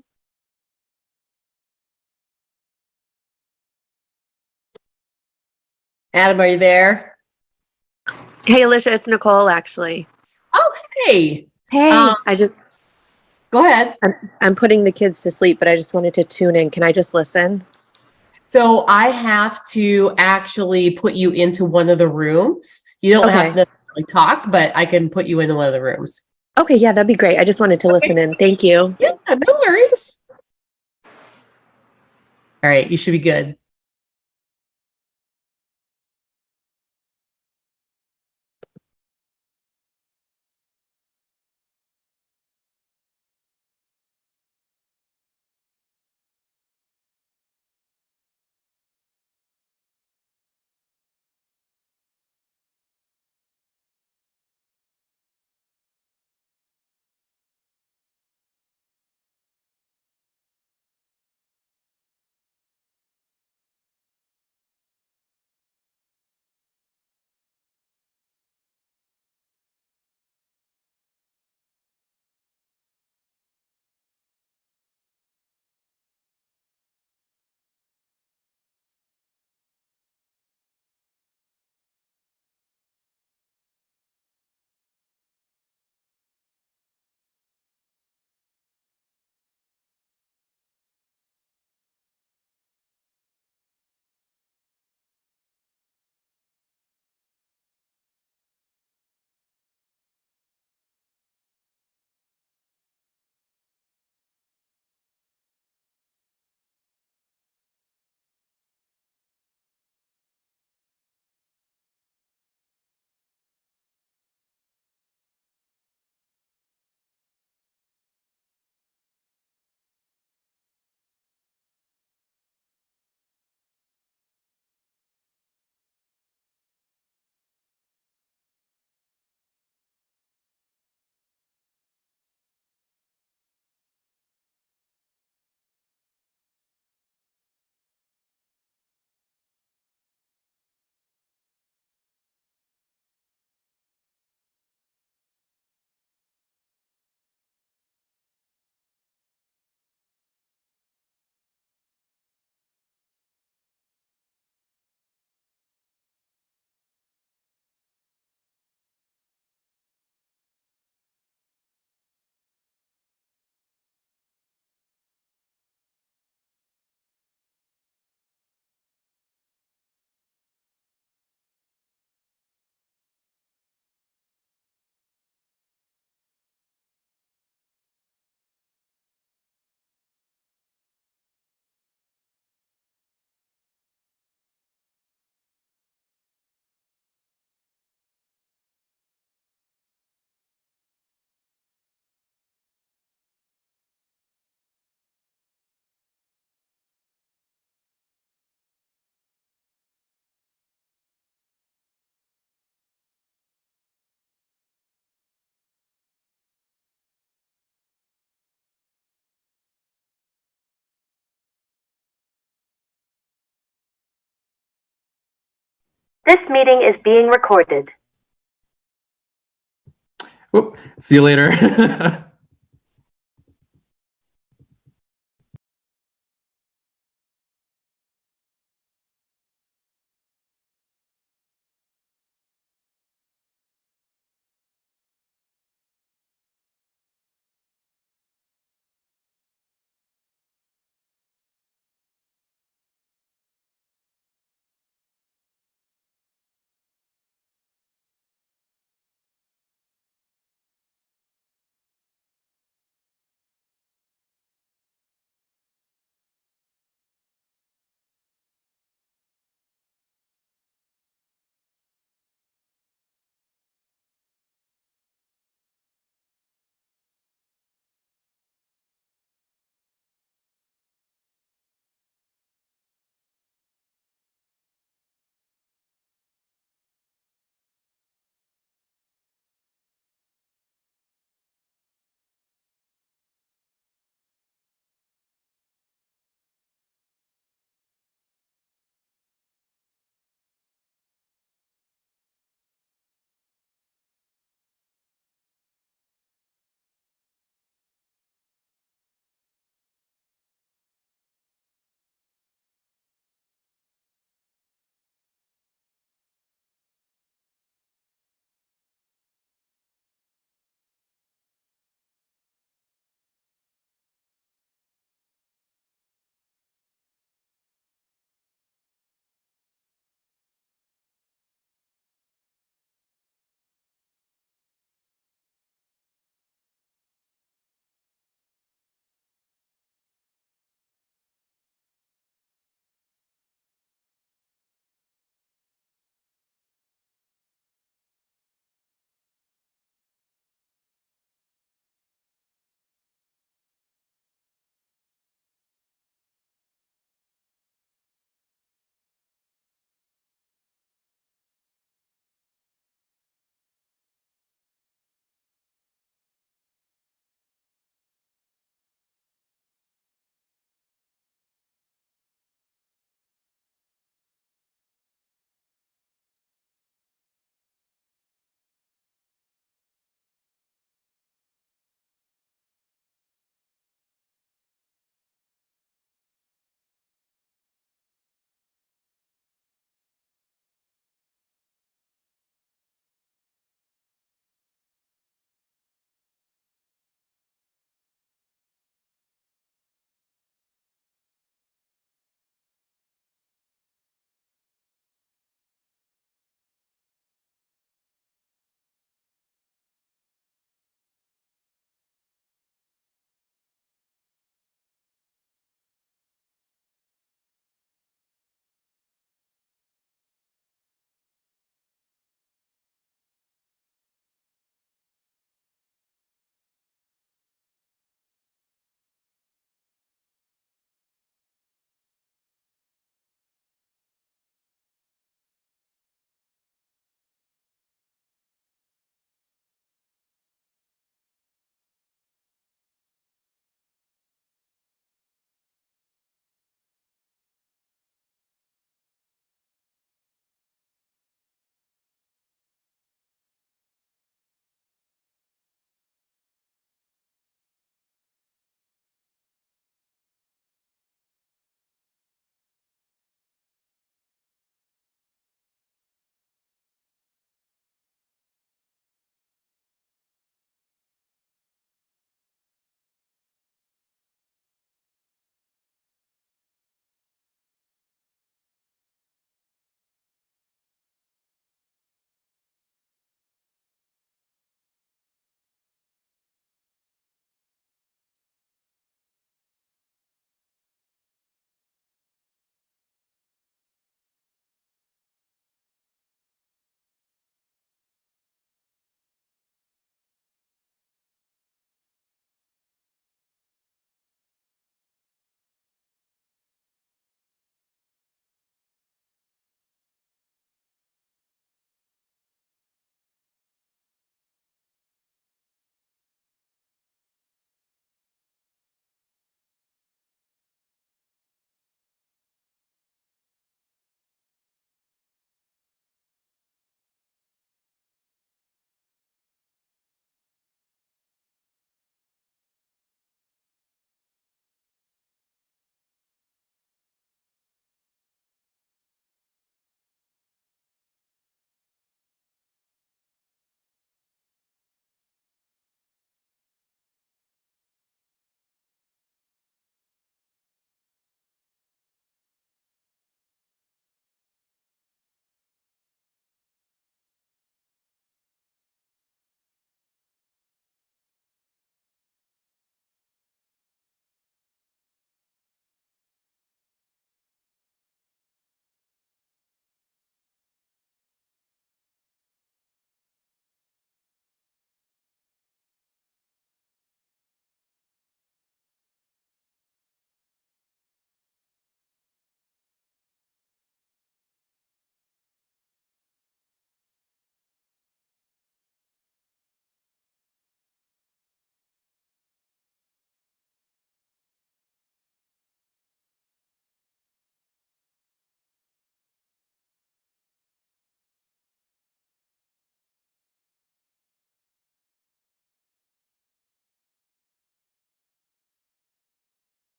Adam, are you there? Hey, Alicia, it's Nicole, actually. Oh, hey. Hey, Um, Go ahead. I'm putting the kids to sleep, but I just wanted to tune in. Can I just listen? So I have to actually put you into one of the rooms. You don't have Okay. to necessarily talk, but I can put you into one of the rooms. Okay, yeah, that'd be great. I just wanted to listen in. Thank you. Yeah, no worries. All right, you should be good. This meeting is being recorded. Whoop, see you later.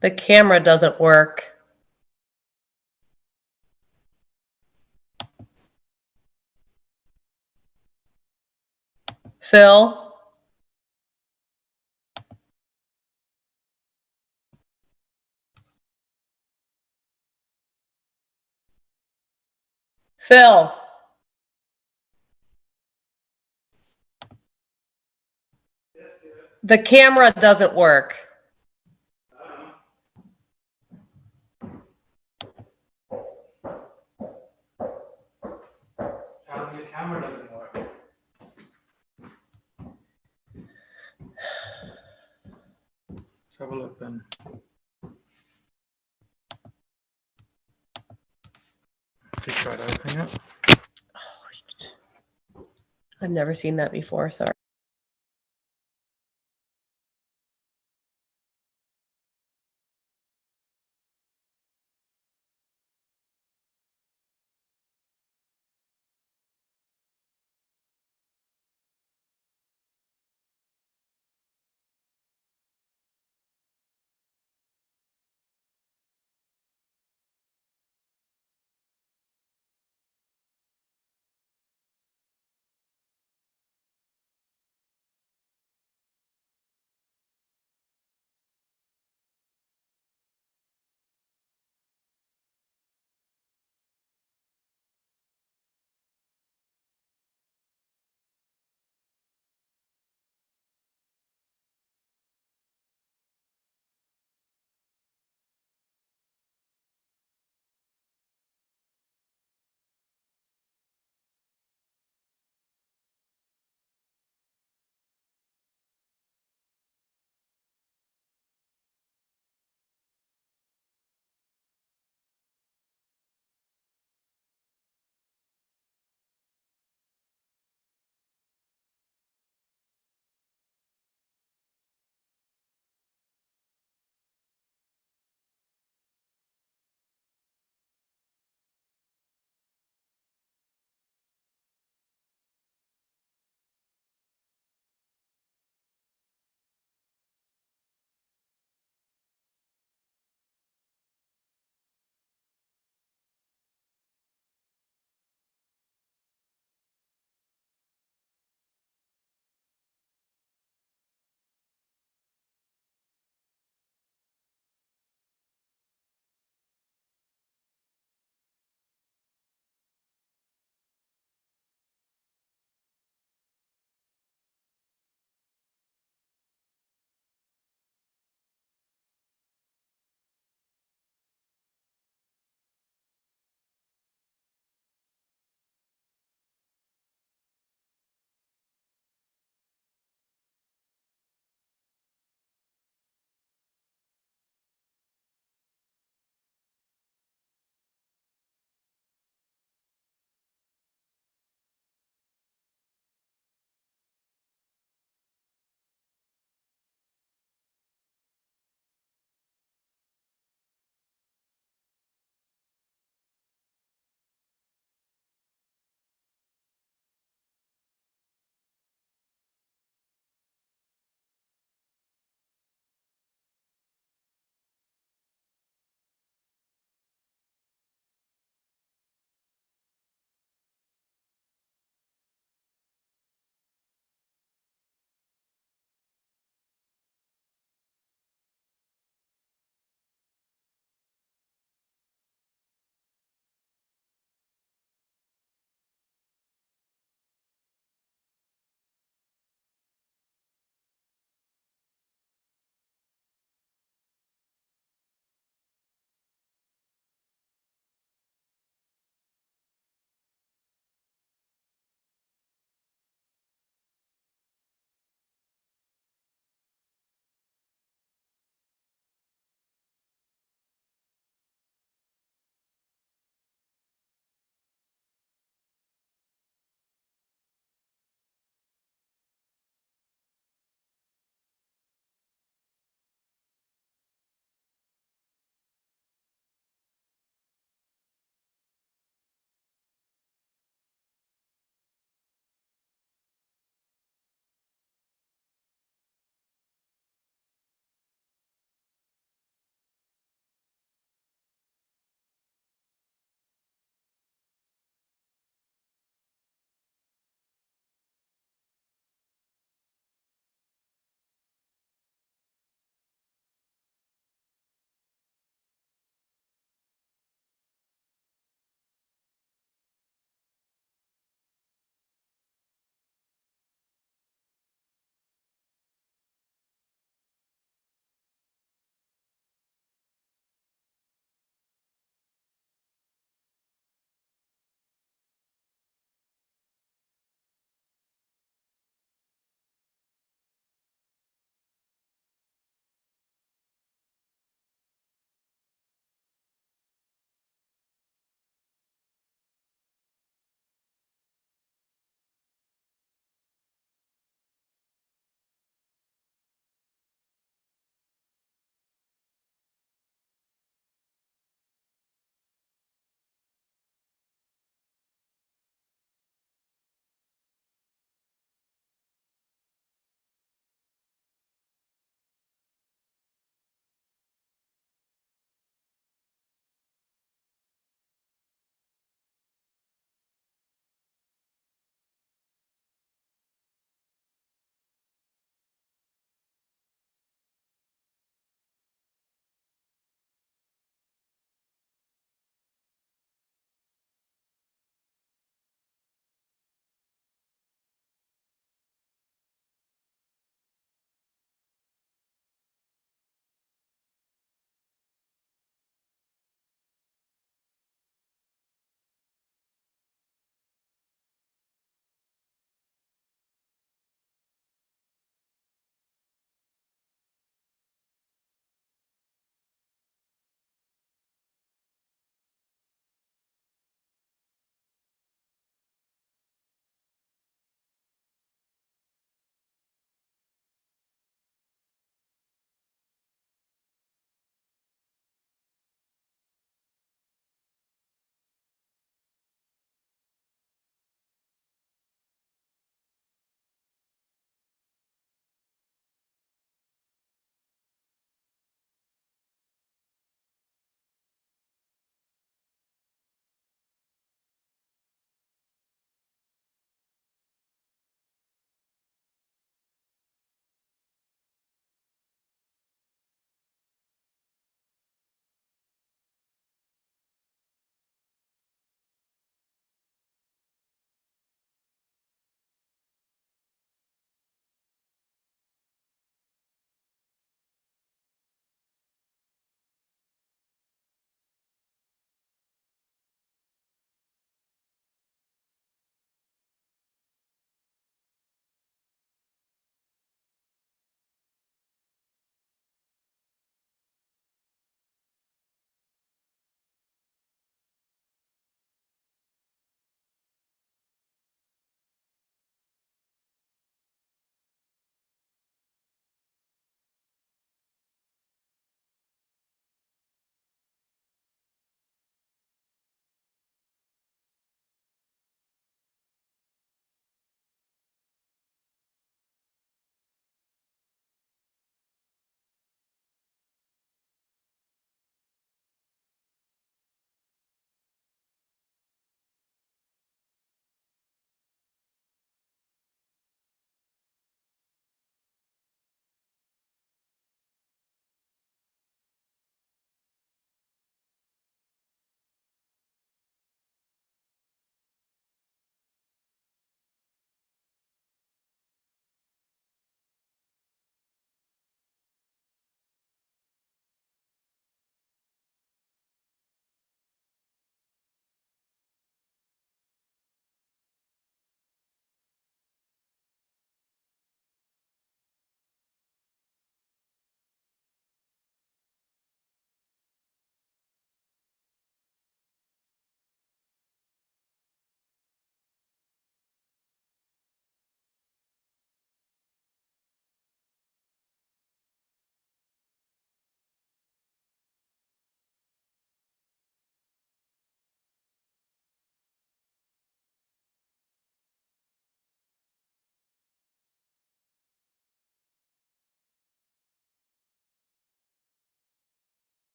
The camera doesn't work. Phil? Phil? The camera doesn't work. The camera doesn't work. Let's have a look then. Just try to open it. I've never seen that before, sorry.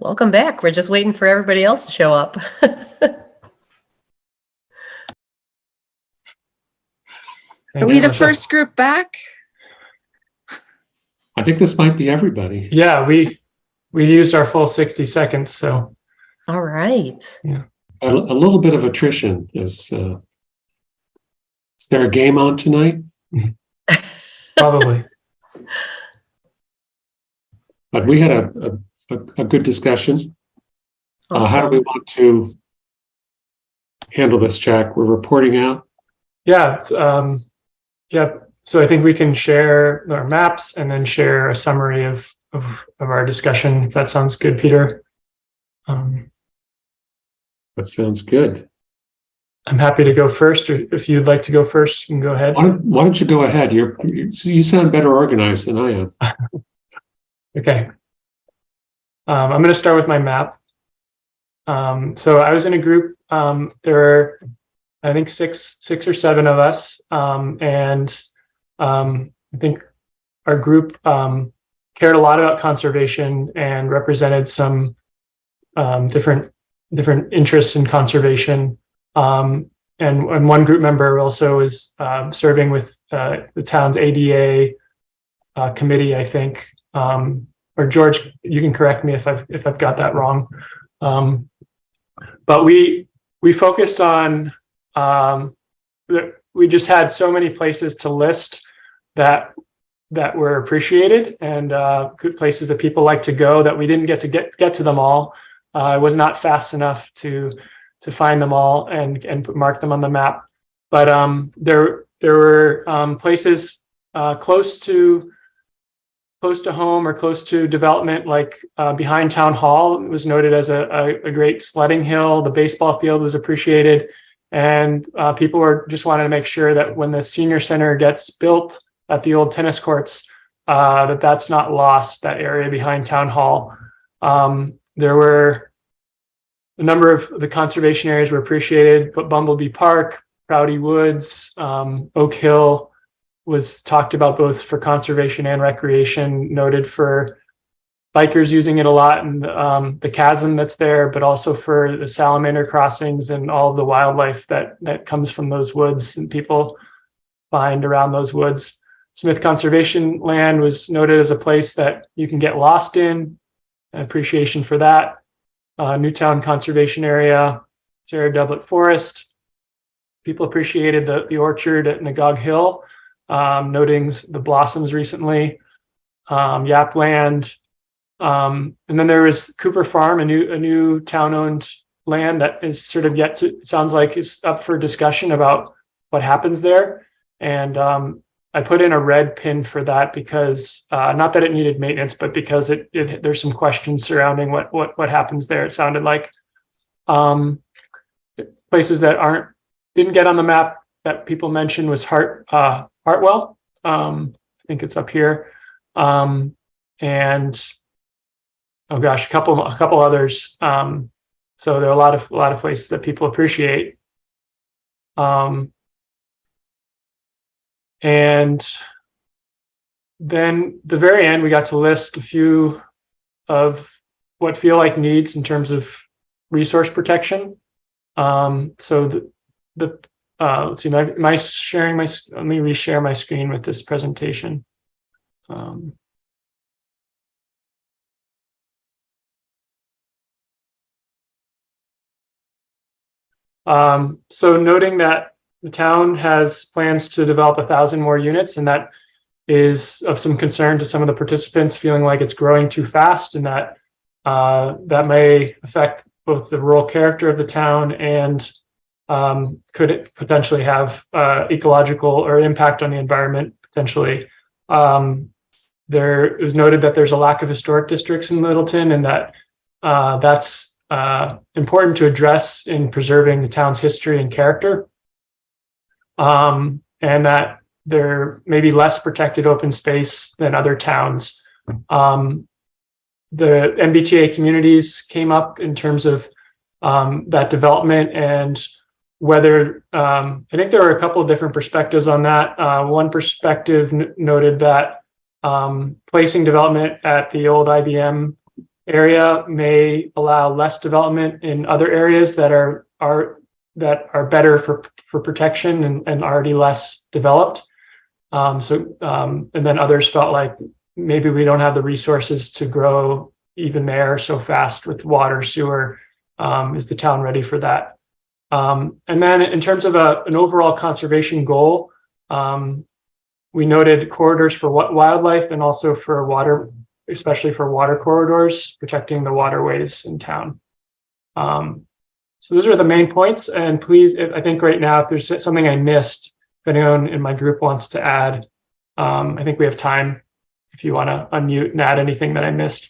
Welcome back. We're just waiting for everybody else to show up. Thanks, Are we the Melissa. first group back? I think this might be everybody. Yeah, we used our full 60 seconds, so All right. A little bit of attrition. Is there a game on tonight? probably. But we had a good discussion. How do we Awesome. want to handle this, Jack? We're reporting out. Yeah, yeah. So I think we can share our maps and then share a summary of our discussion, if that sounds good, Peter. That sounds good. I'm happy to go first, or if you'd like to go first, you can go ahead. Why don't you go ahead? You sound better organized than I am. Okay. I'm going to start with my map. So I was in a group. There were, I think, six or seven of us, and I think our group cared a lot about conservation and represented some different interests in conservation. And one group member also is serving with the town's ADA committee, I think. Or George, you can correct me if I've got that wrong. But we focused on we just had so many places to list that were appreciated and good places that people like to go that we didn't get to them all. It was not fast enough to find them all and mark them on the map. But there were places close to home or close to development, like behind Town Hall. It was noted as a great sledding hill. The baseball field was appreciated, and people were just wanted to make sure that when the senior center gets built at the old tennis courts, that's not lost. That area behind Town Hall. There were a number of the conservation areas were appreciated, but Bumblebee Park, Prouty Woods, Oak Hill was talked about both for conservation and recreation, noted for bikers using it a lot, and the chasm that's there, but also for the salamander crossings and all of the wildlife that comes from those woods and people find around those woods. Smith Conservation Land was noted as a place that you can get lost in. Appreciation for that. Newtown Conservation Area, Sarah Doublet Forest. People appreciated the orchard at Nagog Hill, noting the blossoms recently. Yapland, and then there was Cooper Farm, a new town-owned land that is sort of yet to, it sounds like, is up for discussion about what happens there. And I put in a red pin for that because not that it needed maintenance, but because there's some questions surrounding what happens there. It sounded like places that didn't get on the map that people mentioned was Hartwell. I think it's up here, and oh gosh, a couple others. So there are a lot of places that people appreciate. And then the very end, we got to list a few of what feel like needs in terms of resource protection. So let's see, am I sharing let me reshare my screen with this presentation. So noting that the town has plans to develop 1,000 more units, and that is of some concern to some of the participants, feeling like it's growing too fast, and that that may affect both the rural character of the town and could it potentially have ecological or impact on the environment potentially. It was noted that there's a lack of historic districts in Littleton, and that that's important to address in preserving the town's history and character. And that there may be less protected open space than other towns. The MBTA communities came up in terms of that development, and whether I think there were a couple of different perspectives on that. One perspective noted that placing development at the old IBM area may allow less development in other areas that are better for protection and already less developed. And then others felt like maybe we don't have the resources to grow even there so fast with water, sewer. Is the town ready for that? And then in terms of an overall conservation goal, we noted corridors for wildlife and also for water, especially for water corridors, protecting the waterways in town. So those are the main points. And please, I think right now, if there's something I missed, if anyone in my group wants to add, I think we have time if you want to unmute and add anything that I missed.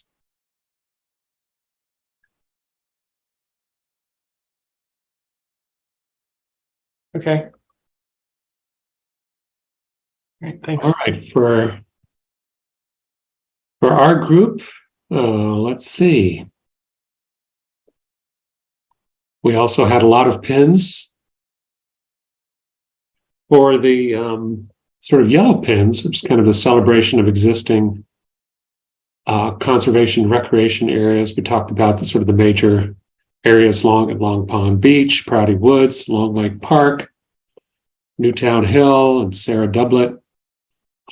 Okay. Great, thanks. All right, for our group, let's see. We also had a lot of pins for the sort of yellow pins, which is kind of a celebration of existing conservation recreation areas. We talked about the sort of the major areas along at Long Pond Beach, Prouty Woods, Long Lake Park, Newtown Hill and Sarah Doublet,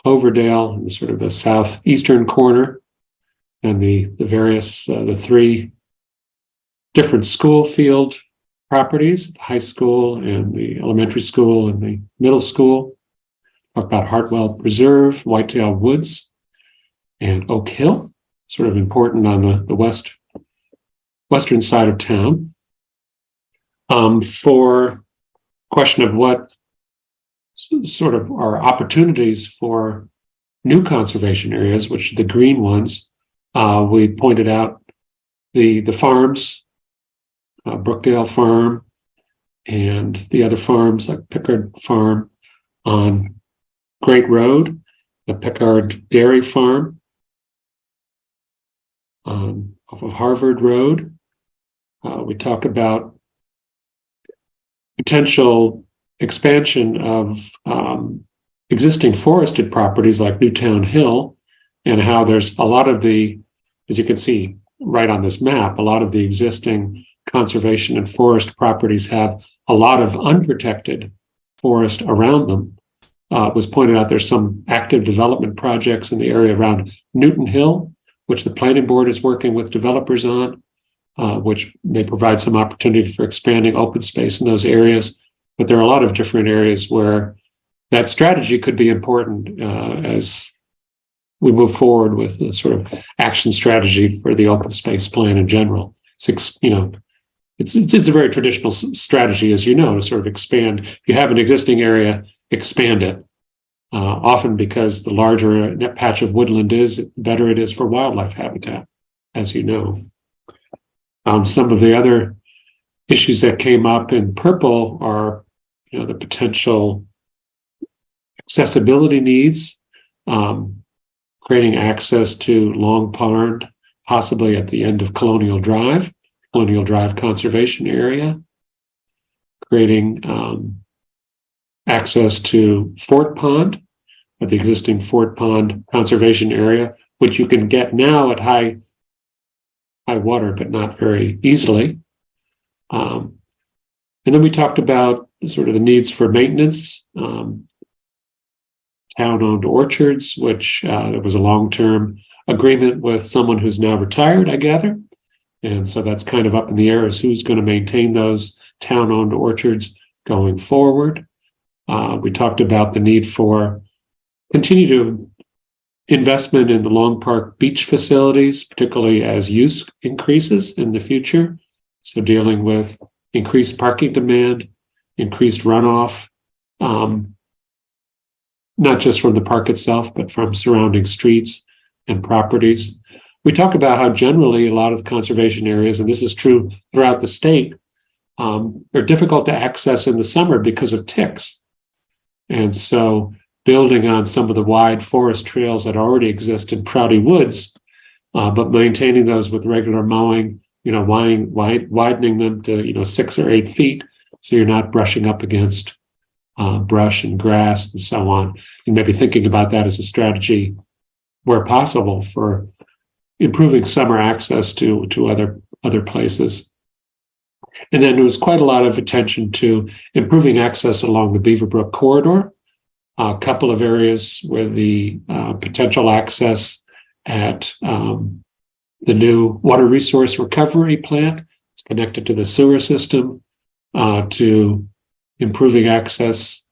Cloverdale, and sort of the southeastern corner, and the various the three different school field properties, the high school and the elementary school and the middle school. Talk about Hartwell Preserve, Whitetail Woods, and Oak Hill, sort of important on the western side of town. For question of what sort of are opportunities for new conservation areas, which are the green ones, we pointed out the farms, Brookdale Farm, and the other farms like Pickard Farm on Great Road, the Pickard Dairy Farm off of Harvard Road. We talked about potential expansion of existing forested properties like Newtown Hill, and how there's a lot of the, as you can see right on this map, a lot of the existing conservation and forest properties have a lot of unprotected forest around them. It was pointed out there's some active development projects in the area around Newton Hill, which the planning board is working with developers on, which may provide some opportunity for expanding open space in those areas. But there are a lot of different areas where that strategy could be important as we move forward with the sort of action strategy for the open space plan in general. It's a very traditional strategy, as you know, to sort of expand. If you have an existing area, expand it. Often because the larger a patch of woodland is, the better it is for wildlife habitat, as you know. Some of the other issues that came up in purple are, the potential accessibility needs, creating access to Long Pond, possibly at the end of Colonial Drive Conservation Area, creating access to Fort Pond, at the existing Fort Pond Conservation Area, which you can get now at high water, but not very easily. And then we talked about sort of the needs for maintenance, town-owned orchards, which there was a long-term agreement with someone who's now retired, I gather. And so that's kind of up in the air as who's going to maintain those town-owned orchards going forward. We talked about the need for continued investment in the Long Park beach facilities, particularly as use increases in the future. So dealing with increased parking demand, increased runoff, not just from the park itself, but from surrounding streets and properties. We talk about how generally a lot of conservation areas, and this is true throughout the state, are difficult to access in the summer because of ticks. And so building on some of the wide forest trails that already exist in Prouty Woods, but maintaining those with regular mowing, widening them to 6 or 8 feet, so you're not brushing up against brush and grass and so on. And maybe thinking about that as a strategy where possible for improving summer access to other places. And then there was quite a lot of attention to improving access along the Beaverbrook corridor. A couple of areas where the potential access at the new water resource recovery plant, it's connected to the sewer system, to improving access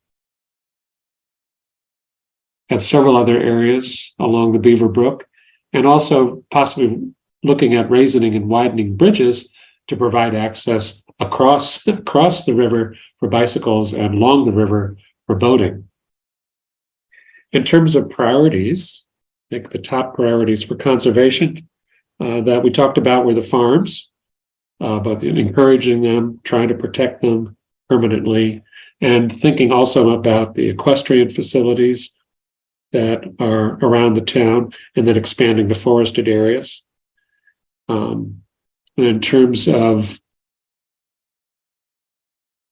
at several other areas along the Beaver Brook, and also possibly looking at raising and widening bridges to provide access across the river for bicycles and along the river for boating. In terms of priorities, I think the top priorities for conservation that we talked about were the farms, but encouraging them, trying to protect them permanently, and thinking also about the equestrian facilities that are around the town, and then expanding the forested areas. And in terms of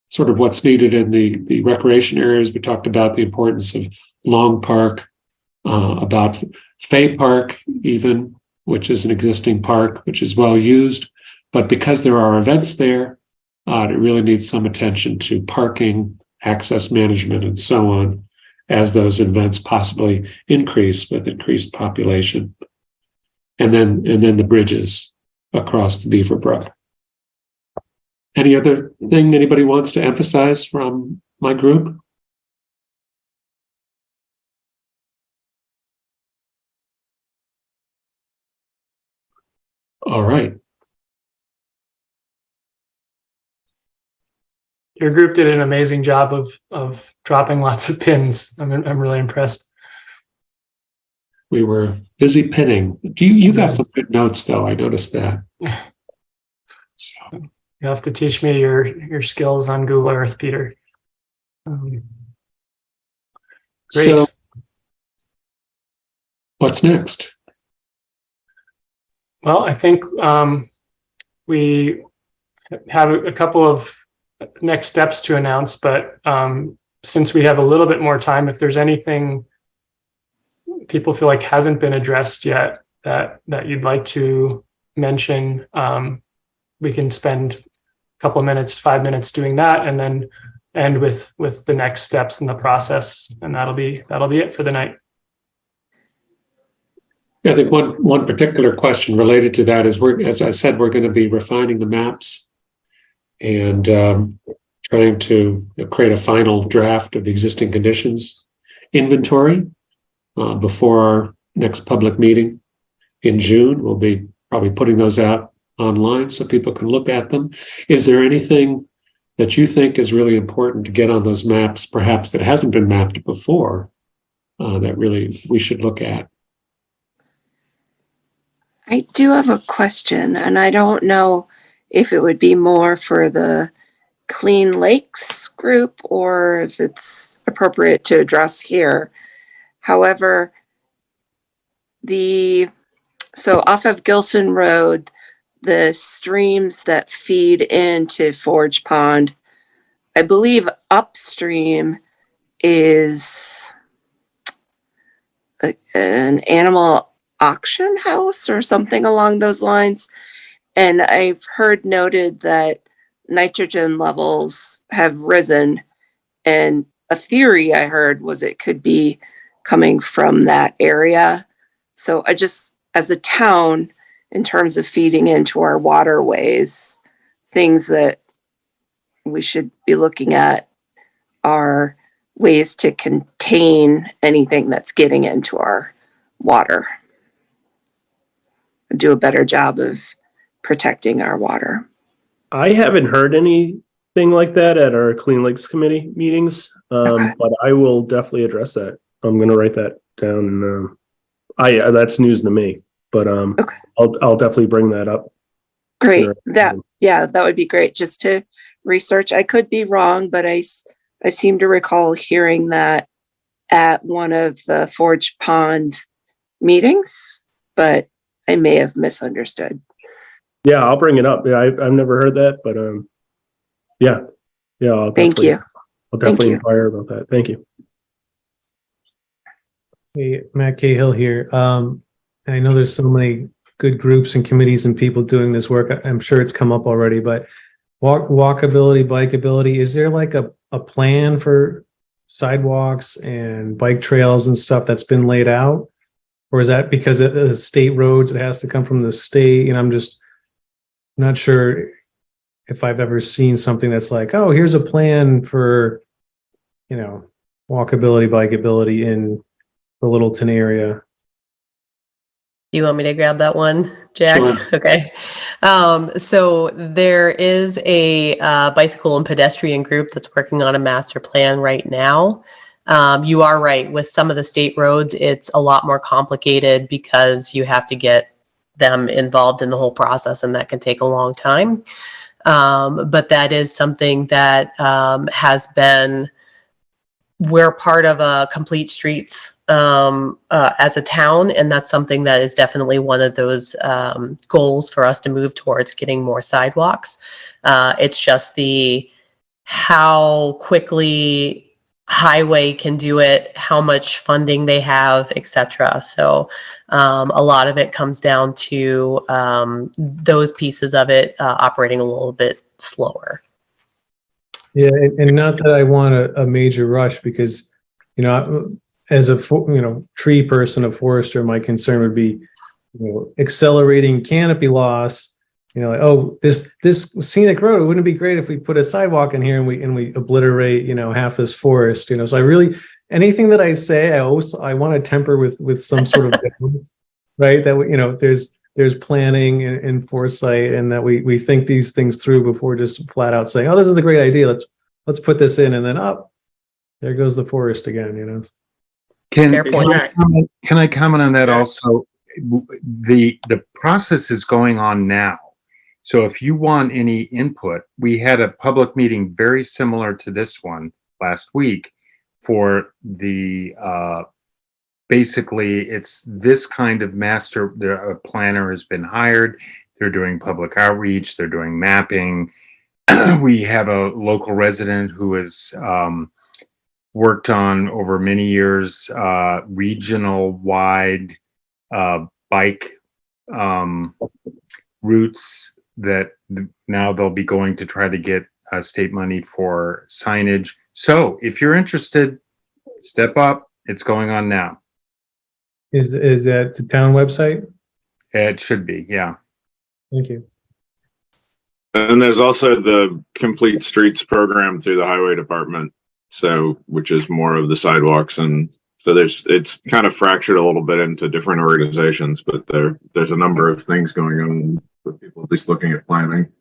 sort of what's needed in the recreation areas, we talked about the importance of Long Park, about Fay Park even, which is an existing park, which is well used. But because there are events there, it really needs some attention to parking, access management, and so on, as those events possibly increase with increased population. And then the bridges across the Beaver Brook. Any other thing anybody wants to emphasize from my group? All right. Your group did an amazing job of dropping lots of pins. I'm really impressed. We were busy pinning. You got some good notes though, I noticed that. So, You'll have to teach me your skills on Google Earth, Peter. Great. so what's next? Well, I think we have a couple of next steps to announce, but since we have a little bit more time, if there's anything people feel like hasn't been addressed yet that you'd like to mention, we can spend a couple of minutes, 5 minutes doing that, and then end with the next steps in the process, and that'll be it for the night. Yeah, I think one particular question related to that is, as I said, we're going to be refining the maps and trying to create a final draft of the existing conditions inventory before our next public meeting in June. We'll be probably putting those out online so people can look at them. Is there anything that you think is really important to get on those maps, perhaps that hasn't been mapped before, that really we should look at? I do have a question, and I don't know if it would be more for the Clean Lakes group or if it's appropriate to address here. However, so off of Gilson Road, the streams that feed into Forge Pond, I believe upstream is an animal auction house or something along those lines. And I've heard noted that nitrogen levels have risen, and a theory I heard was it could be coming from that area. So I just, as a town, in terms of feeding into our waterways, things that we should be looking at are ways to contain anything that's getting into our water. Do a better job of protecting our water. I haven't heard anything like that at our Clean Lakes Committee meetings, Okay. but I will definitely address that. I'm going to write that down. That's news to me, but Okay. I'll definitely bring that up. Great. That would be great just to research. I could be wrong, but I seem to recall hearing that at one of the Forge Pond meetings, but I may have misunderstood. Yeah, I'll bring it up. Yeah, I've never heard that, but yeah. Thank you. I'll definitely inquire about that. Thank you. Hey, Matt Cahill here. I know there's so many good groups and committees and people doing this work. I'm sure it's come up already, but walkability, bikeability, is there like a plan for sidewalks and bike trails and stuff that's been laid out? Or is that because it is state roads, it has to come from the state? And I'm just not sure if I've ever seen something that's like, oh, here's a plan for, walkability, bikeability in the Littleton area. Do you want me to grab that one, Jack? Sure. Okay. So there is a bicycle and pedestrian group that's working on a master plan right now. You are right. With some of the state roads, it's a lot more complicated because you have to get them involved in the whole process, and that can take a long time. But that is something that has been, we're part of a Complete Streets as a town, and that's something that is definitely one of those goals for us to move towards, getting more sidewalks. It's just how quickly highway can do it, how much funding they have, etc. So a lot of it comes down to those pieces of it operating a little bit slower. Yeah, and not that I want a major rush, because, as a tree person, a forester, my concern would be, accelerating canopy loss. Like, oh, this scenic road, wouldn't it be great if we put a sidewalk in here and we obliterate, half this forest, So I really, anything that I say, I want to temper with some sort of balance, right? That there's planning and foresight, and that we think these things through before just flat out saying, oh, this is a great idea, let's put this in, and then there goes the forest again. Fair point. Can I comment on that Yeah. also? The process is going on now. So if you want any input, we had a public meeting very similar to this one last week for the basically it's this kind of master. A planner has been hired. They're doing public outreach. They're doing mapping. We have a local resident who has worked on over many years regional wide bike routes that now they'll be going to try to get state money for signage. So if you're interested, step up. It's going on now. Is that the town website? It should be, yeah. Thank you. And there's also the Complete Streets program through the highway department. So, which is more of the sidewalks, and so it's kind of fractured a little bit into different organizations, but there's a number of things going on with people at least looking at planning.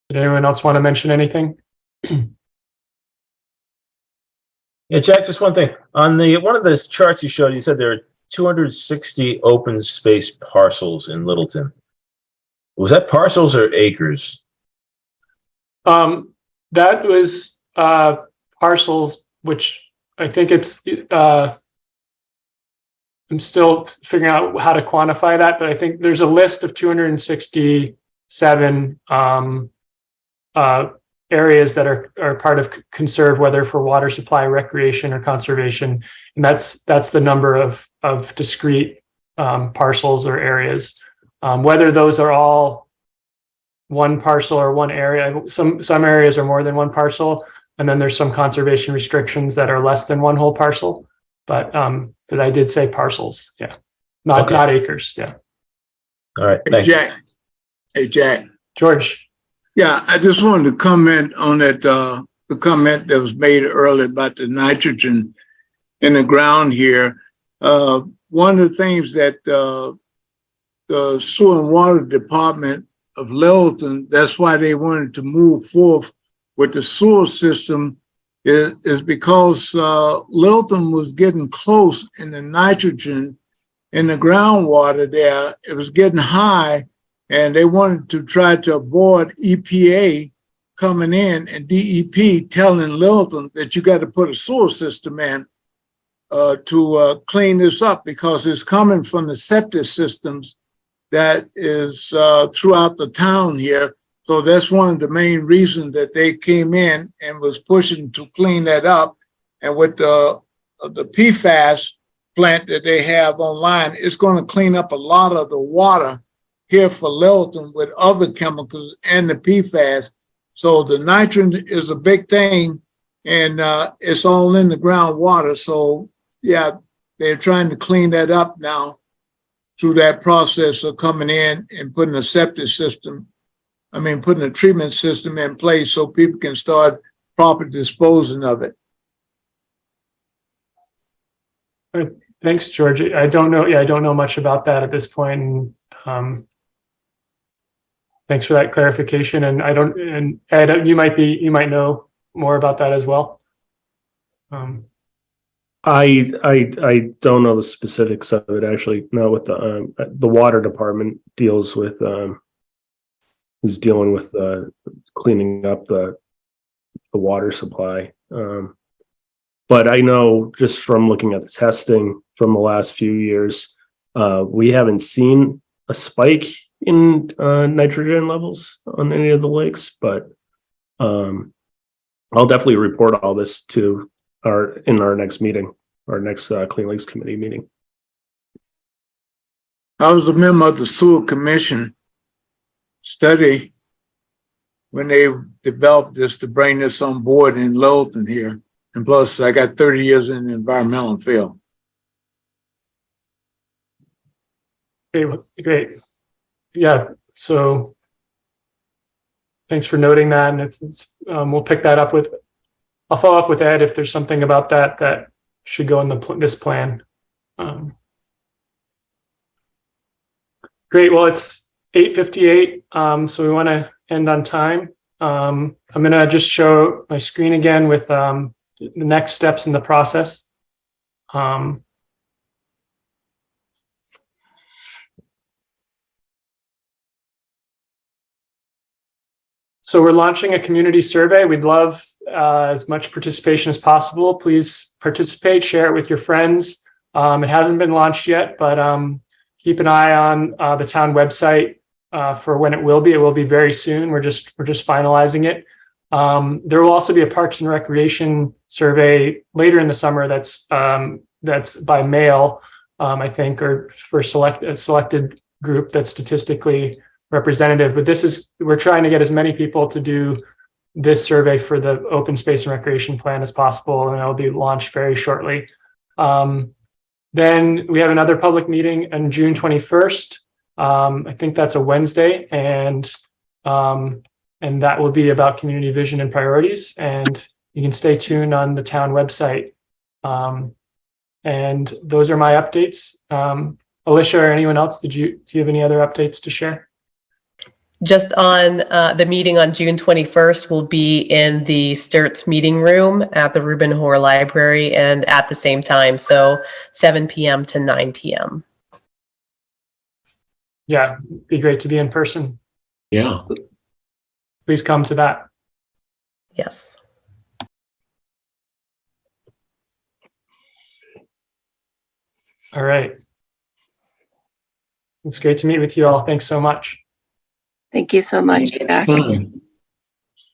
Did anyone else want to mention anything? Yeah, Jack, just one thing. On one of the charts you showed, you said there are 260 open space parcels in Littleton. Was that parcels or acres? That was parcels, which I think it's I'm still figuring out how to quantify that, but I think there's a list of 267 areas that are part of conserve, whether for water supply, recreation, or conservation, and that's the number of discrete parcels or areas. Whether those are all one parcel or one area, some areas are more than one parcel, and then there's some conservation restrictions that are less than one whole parcel. But I did say parcels, yeah, not acres, yeah. All right, Hey, Jack. Hey, Jack. George. Yeah, I just wanted to comment on that, the comment that was made earlier about the nitrogen in the ground here. One of the things that the Sewer and Water Department of Littleton, that's why they wanted to move forth with the sewer system, is because Littleton was getting close in the nitrogen in the groundwater there. It was getting high, and they wanted to try to avoid EPA coming in and DEP telling Littleton that you got to put a sewer system in. to clean this up because it's coming from the septic systems that is throughout the town here. So that's one of the main reasons that they came in and was pushing to clean that up. And with the PFAS plant that they have online, it's going to clean up a lot of the water here for Littleton with other chemicals and the PFAS. So the nitrogen is a big thing, and it's all in the groundwater. So yeah, they're trying to clean that up now through that process of coming in and putting a septic system, putting a treatment system in place so people can start properly disposing of it. Thanks, George. I don't know. Yeah, I don't know much about that at this point. Thanks for that clarification. And and Ed, you might know more about that as well. I don't know the specifics of it actually. Not with the water department is dealing with cleaning up the water supply. But I know just from looking at the testing from the last few years, we haven't seen a spike in nitrogen levels on any of the lakes, but I'll definitely report all this to our next meeting, our next Clean Lakes Committee meeting. I was a member of the Sewer Commission study when they developed this to bring this on board in Littleton here. And plus, I got 30 years in the environmental field. Okay, great. Yeah, so thanks for noting that. And we'll pick that up I'll follow up with Ed if there's something about that should go in this plan. Great, well, it's 8:58, so we want to end on time. I'm going to just show my screen again with the next steps in the process. So we're launching a community survey. We'd love as much participation as possible. Please participate, share it with your friends. It hasn't been launched yet, but keep an eye on the town website for when it will be. It will be very soon. We're just finalizing it. There will also be a Parks and Recreation survey later in the summer that's by mail, I think, or for a selected group that's statistically representative. But we're trying to get as many people to do this survey for the open space and recreation plan as possible, and it'll be launched very shortly. Then we have another public meeting on June 21st. I think that's a Wednesday, and that will be about community vision and priorities. And you can stay tuned on the town website. And those are my updates. Alicia or anyone else, do you have any other updates to share? Just on the meeting on June 21st will be in the Sturts meeting room at the Reuben Hoare Library and at the same time, so 7 p.m. to 9 p.m. Yeah, it'd be great to be in person. Yeah. Please come to that. Yes. All right. It's great to meet with you all. Thanks so much. Thank you so much, Jack.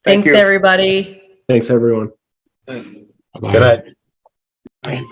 Thanks, everybody. Thanks, everyone. Bye-bye. Good night. Bye.